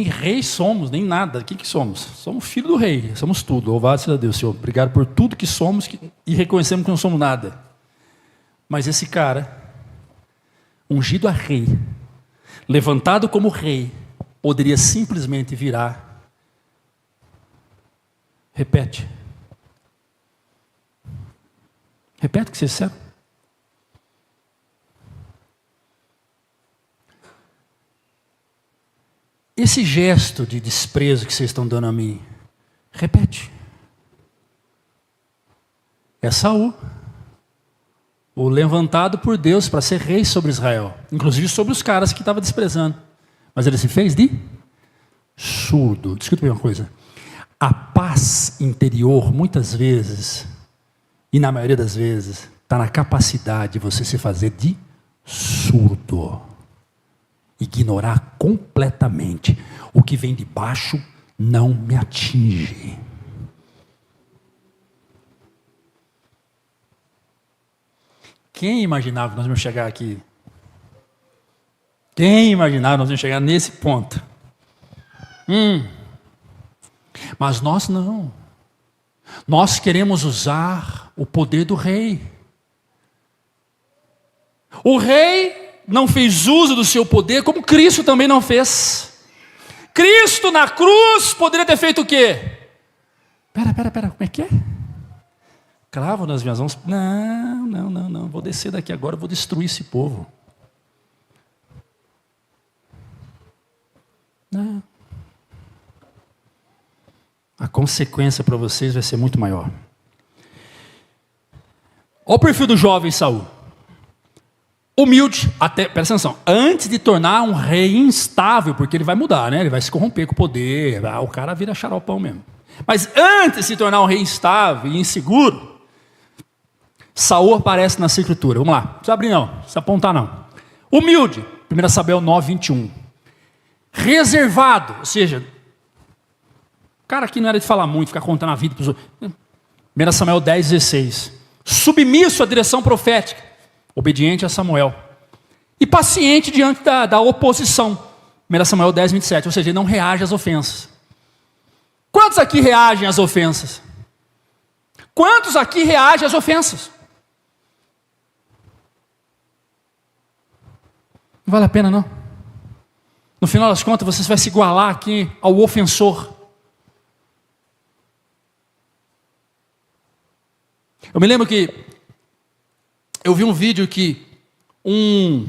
rei somos, nem nada. O que somos? Somos filho do rei, somos tudo. Louvado seja Deus, Senhor. Obrigado por tudo que somos e reconhecemos que não somos nada. Mas esse cara, ungido a rei, levantado como rei, poderia simplesmente virar. Repete. Repete o que você disseram. Esse gesto de desprezo que vocês estão dando a mim, repete. É Saul, o levantado por Deus para ser rei sobre Israel, inclusive sobre os caras que estavam desprezando. Mas ele se fez de surdo. Escuta bem uma coisa. A paz interior, muitas vezes, e na maioria das vezes, está na capacidade de você se fazer de surdo. Ignorar completamente. O que vem de baixo não me atinge. Quem imaginava que nós íamos chegar aqui? Quem imaginava que nós íamos chegar nesse ponto? Mas nós não. Nós queremos usar o poder do rei. O rei não fez uso do seu poder, como Cristo também não fez. Cristo na cruz poderia ter feito o quê? Pera, como é que é? Cravo nas minhas mãos. Não, vou descer daqui agora, vou destruir esse povo. Não. A consequência para vocês vai ser muito maior. Olha o perfil do jovem Saul. Humilde, até, presta atenção, antes de tornar um rei instável, porque ele vai mudar, né? Ele vai se corromper com o poder, o cara vira xaropão mesmo. Mas antes de se tornar um rei instável e inseguro, Saul aparece na escritura. Vamos lá, não precisa abrir não, não precisa apontar não. Humilde, 1 Samuel 9, 21. Reservado, ou seja, o cara aqui não era de falar muito, ficar contando a vida para os outros. 1 Samuel 10, 16. Submisso à direção profética, obediente a Samuel. E paciente diante da oposição. 1 Samuel 10, 27. Ou seja, ele não reage às ofensas. Quantos aqui reagem às ofensas? Quantos aqui reagem às ofensas? Não vale a pena não. No final das contas, você vai se igualar aqui ao ofensor. Eu me lembro que eu vi um vídeo que um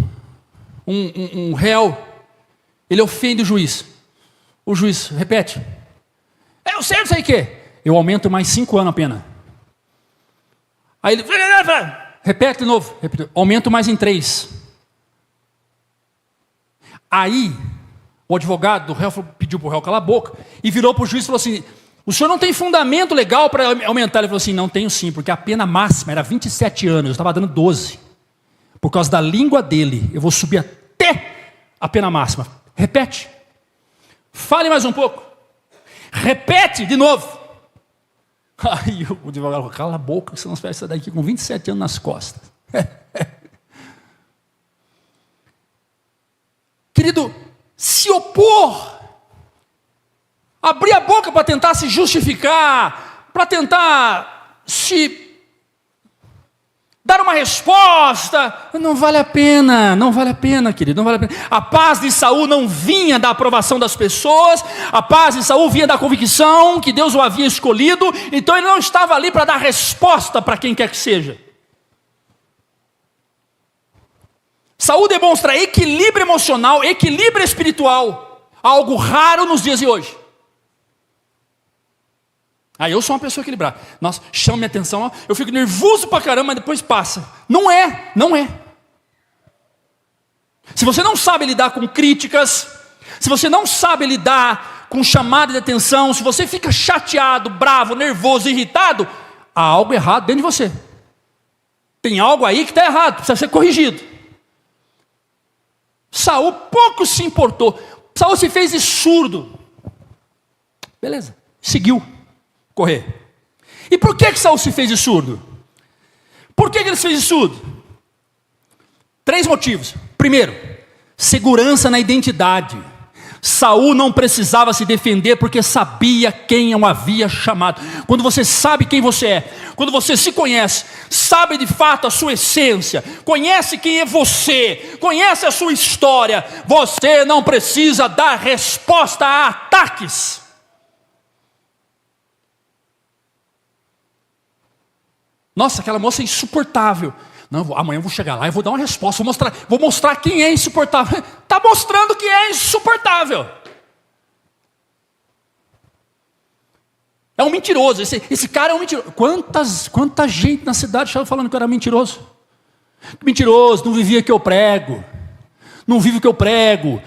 réu, ele ofende o juiz. O juiz repete. Eu sei o quê. Eu aumento mais 5 anos a pena. Aí ele repete de novo. Aumento mais em 3. Aí, o advogado do réu pediu para o réu calar a boca e virou para o juiz e falou assim: o senhor não tem fundamento legal para aumentar? Ele falou assim: não tenho sim, porque a pena máxima era 27 anos, eu estava dando 12. Por causa da língua dele, eu vou subir até a pena máxima. Repete. Fale mais um pouco. Repete de novo. Aí o advogado falou: cala a boca, senão você vai sair daqui com 27 anos nas costas. Querido, se opor, abrir a boca para tentar se justificar, para tentar se dar uma resposta, não vale a pena, querido, não vale a pena. A paz de Saul não vinha da aprovação das pessoas, a paz de Saul vinha da convicção que Deus o havia escolhido, então ele não estava ali para dar resposta para quem quer que seja. Saul demonstra equilíbrio emocional, equilíbrio espiritual, algo raro nos dias de hoje. Aí eu sou uma pessoa equilibrada. Nossa, chama minha atenção, eu fico nervoso pra caramba, mas depois passa. Não é. Se você não sabe lidar com críticas, se você não sabe lidar com chamada de atenção, se você fica chateado, bravo, nervoso, irritado, há algo errado dentro de você. Tem algo aí que está errado, precisa ser corrigido. Saul pouco se importou. Saul se fez de surdo. Beleza, seguiu correr. E por que Saul se fez de surdo? Por que ele se fez de surdo? 3 motivos. Primeiro, segurança na identidade. Saul não precisava se defender porque sabia quem o havia chamado. Quando você sabe quem você é, quando você se conhece, sabe de fato a sua essência, conhece quem é você, conhece a sua história, você não precisa dar resposta a ataques. Nossa, aquela moça é insuportável. Não, amanhã eu vou chegar lá e vou dar uma resposta, vou mostrar quem é insuportável. Está mostrando que é insuportável. É um mentiroso, esse cara é um mentiroso. Quanta gente na cidade estava falando que eu era mentiroso. Mentiroso, não vivia o que eu prego. Não vive o que eu prego.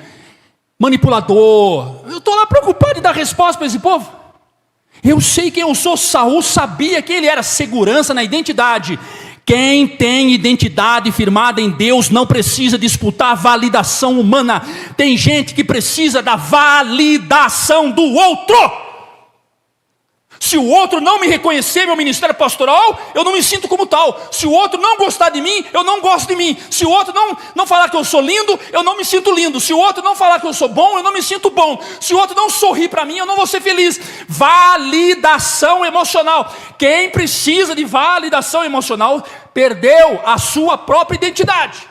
Manipulador. Eu estou lá preocupado em dar resposta para esse povo. Eu sei quem eu sou. Saul sabia quem ele era. Segurança na identidade. Quem tem identidade firmada em Deus não precisa disputar a validação humana. Tem gente que precisa da validação do outro. Se o outro não me reconhecer meu ministério pastoral, eu não me sinto como tal. Se o outro não gostar de mim, eu não gosto de mim. Se o outro não falar que eu sou lindo, eu não me sinto lindo. Se o outro não falar que eu sou bom, eu não me sinto bom. Se o outro não sorrir para mim, eu não vou ser feliz. Validação emocional. Quem precisa de validação emocional perdeu a sua própria identidade.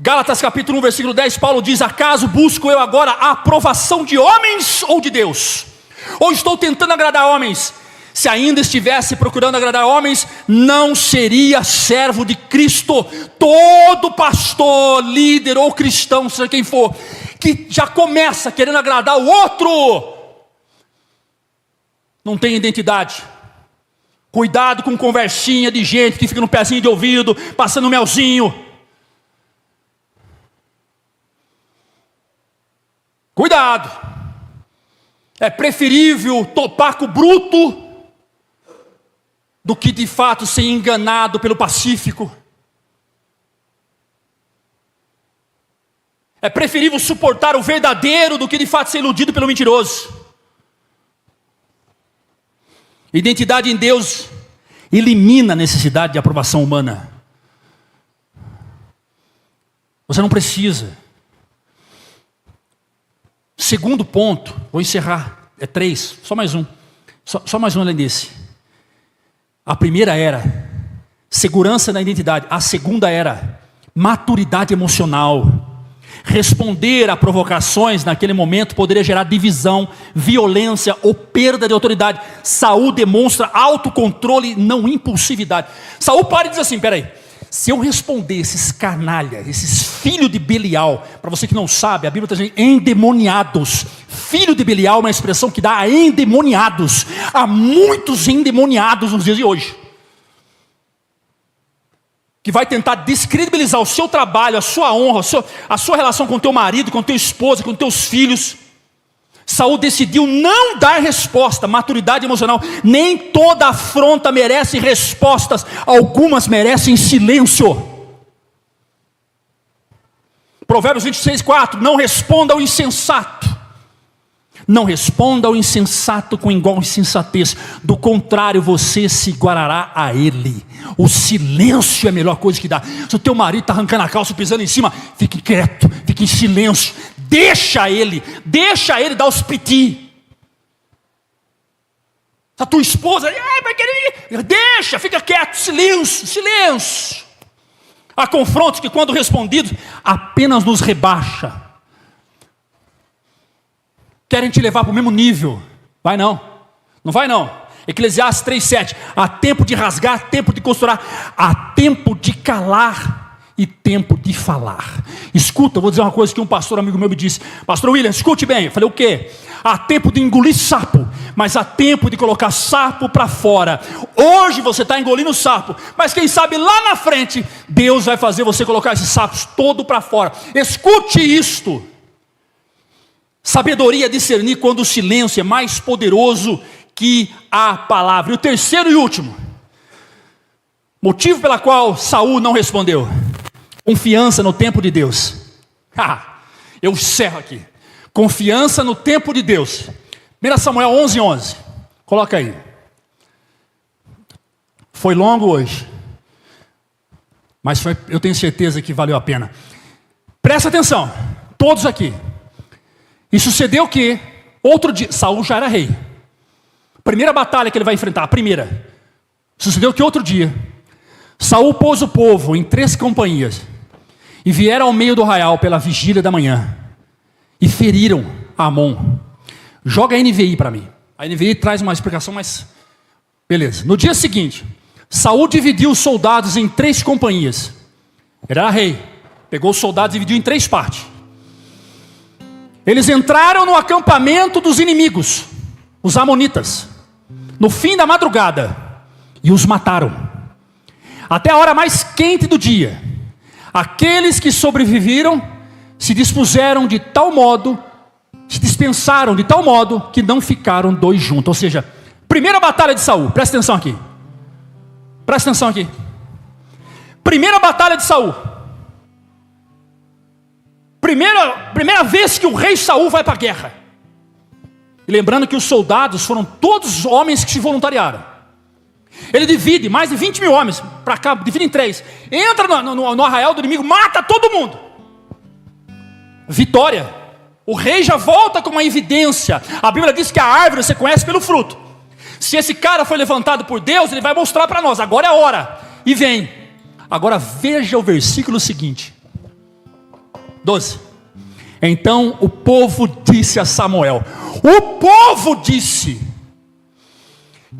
Gálatas capítulo 1, versículo 10, Paulo diz: acaso busco eu agora a aprovação de homens ou de Deus? Ou estou tentando agradar homens? Se ainda estivesse procurando agradar homens, não seria servo de Cristo. Todo pastor, líder ou cristão, seja quem for, que já começa querendo agradar o outro, não tem identidade. Cuidado com conversinha de gente que fica no pezinho de ouvido, passando melzinho. Cuidado, é preferível topar com o bruto do que de fato ser enganado pelo pacífico. É preferível suportar o verdadeiro do que de fato ser iludido pelo mentiroso. Identidade em Deus elimina a necessidade de aprovação humana. Você não precisa. Segundo ponto, vou encerrar, é 3, só mais um. Só mais um além desse. A primeira era segurança na identidade. A segunda era maturidade emocional. Responder a provocações naquele momento poderia gerar divisão, violência ou perda de autoridade. Saul demonstra autocontrole, não impulsividade. Saul para e diz assim: peraí, se eu responder esses canalha, esses filhos de Belial, para você que não sabe, a Bíblia está dizendo endemoniados. Filho de Belial é uma expressão que dá a endemoniados. Há muitos endemoniados nos dias de hoje, que vai tentar descredibilizar o seu trabalho, a sua honra, a sua relação com o teu marido, com a tua esposa, com teus filhos. Saul decidiu não dar resposta. Maturidade emocional. Nem toda afronta merece respostas. Algumas merecem silêncio. Provérbios 26, 4. Não responda ao insensato. Não responda ao insensato com igual insensatez. Do contrário, você se igualará a ele. O silêncio é a melhor coisa que dá. Se o teu marido está arrancando a calça, pisando em cima, fique quieto, fique em silêncio. Deixa ele dar os piti. Se a tua esposa vai querer, deixa, fica quieto, silêncio. Há confrontos que, quando respondidos, apenas nos rebaixa. Querem te levar para o mesmo nível. Vai não, não vai não. Eclesiastes 3,7. Há tempo de rasgar, tempo de costurar. Há tempo de calar e tempo de falar. Escuta, eu vou dizer uma coisa que um pastor amigo meu me disse. Pastor William, escute bem. Eu falei, o quê? Há tempo de engolir sapo, mas há tempo de colocar sapo para fora. Hoje você está engolindo sapo, mas quem sabe lá na frente Deus vai fazer você colocar esses sapos todo para fora. Escute isto. Sabedoria é discernir quando o silêncio é mais poderoso que a palavra. E o terceiro e último motivo pela qual Saul não respondeu: confiança no tempo de Deus. Eu encerro aqui. Confiança no tempo de Deus. 1 Samuel 11:11. Coloca aí. Foi longo hoje, mas eu tenho certeza que valeu a pena. Presta atenção, todos aqui. E sucedeu que outro dia, Saul já era rei. Primeira batalha que ele vai enfrentar, a primeira. Sucedeu que outro dia, Saul pôs o povo em 3 companhias e vieram ao meio do arraial pela vigília da manhã e feriram Amon. Joga a NVI para mim. A NVI traz uma explicação, mas beleza. No dia seguinte, Saul dividiu os soldados em 3 companhias. Ele era rei. Pegou os soldados e dividiu em 3 partes. Eles entraram no acampamento dos inimigos, os amonitas, no fim da madrugada, e os mataram. Até a hora mais quente do dia, aqueles que sobreviveram se dispensaram de tal modo que não ficaram 2 juntos. Ou seja, primeira batalha de Saul, presta atenção aqui. Primeira batalha de Saul. Primeira vez que o rei Saul vai para a guerra. E lembrando que os soldados foram todos homens que se voluntariaram. Ele divide mais de 20 mil homens para cá, divide em 3. Entra no arraial do inimigo, mata todo mundo. Vitória. O rei já volta com uma evidência. A Bíblia diz que a árvore você conhece pelo fruto. Se esse cara foi levantado por Deus, ele vai mostrar para nós. Agora é a hora. E vem. Agora veja o versículo seguinte. 12. Então o povo disse a Samuel. O povo disse.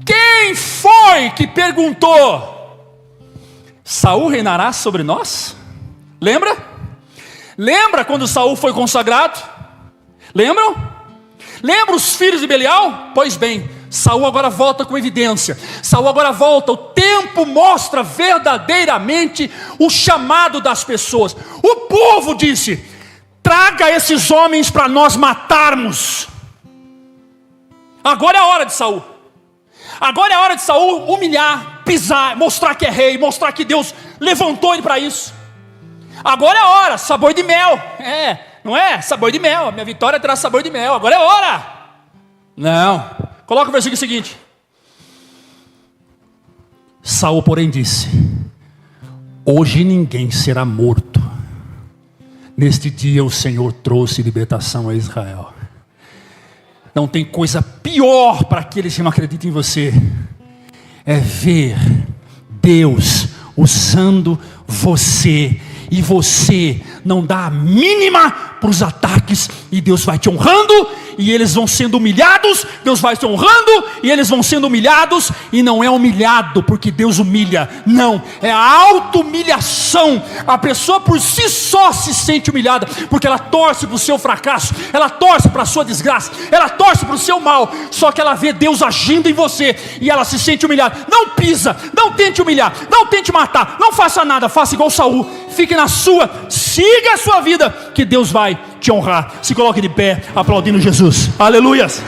Quem foi que perguntou? Saul reinará sobre nós? Lembra? Lembra quando Saul foi consagrado? Lembram? Lembra os filhos de Belial? Pois bem, Saul agora volta com evidência. Saul agora volta. O tempo mostra verdadeiramente o chamado das pessoas. O povo disse: traga esses homens para nós matarmos. Agora é a hora de Saul. Agora é a hora de Saul humilhar, pisar, mostrar que é rei, mostrar que Deus levantou ele para isso. Agora é a hora, sabor de mel. Não é? Sabor de mel. A minha vitória terá sabor de mel. Agora é a hora. Não. Coloca o versículo seguinte. Saul, porém, disse: hoje ninguém será morto. Neste dia o Senhor trouxe libertação a Israel. Não tem coisa pior para aqueles que não acreditam em você. É ver Deus usando você. E você não dá a mínima para os ataques. E Deus vai te honrando. E eles vão sendo humilhados. Deus vai te honrando. E eles vão sendo humilhados. E não é humilhado porque Deus humilha. Não, é a auto-humilhação. A pessoa por si só se sente humilhada. Porque ela torce para o seu fracasso. Ela torce para a sua desgraça. Ela torce para o seu mal. Só que ela vê Deus agindo em você. E ela se sente humilhada. Não pisa. Não tente humilhar. Não tente matar. Não faça nada. Faça igual Saul. Fique na sua. Siga a sua vida. Que Deus vai te honrar. Se coloque de pé aplaudindo Jesus. Aleluias.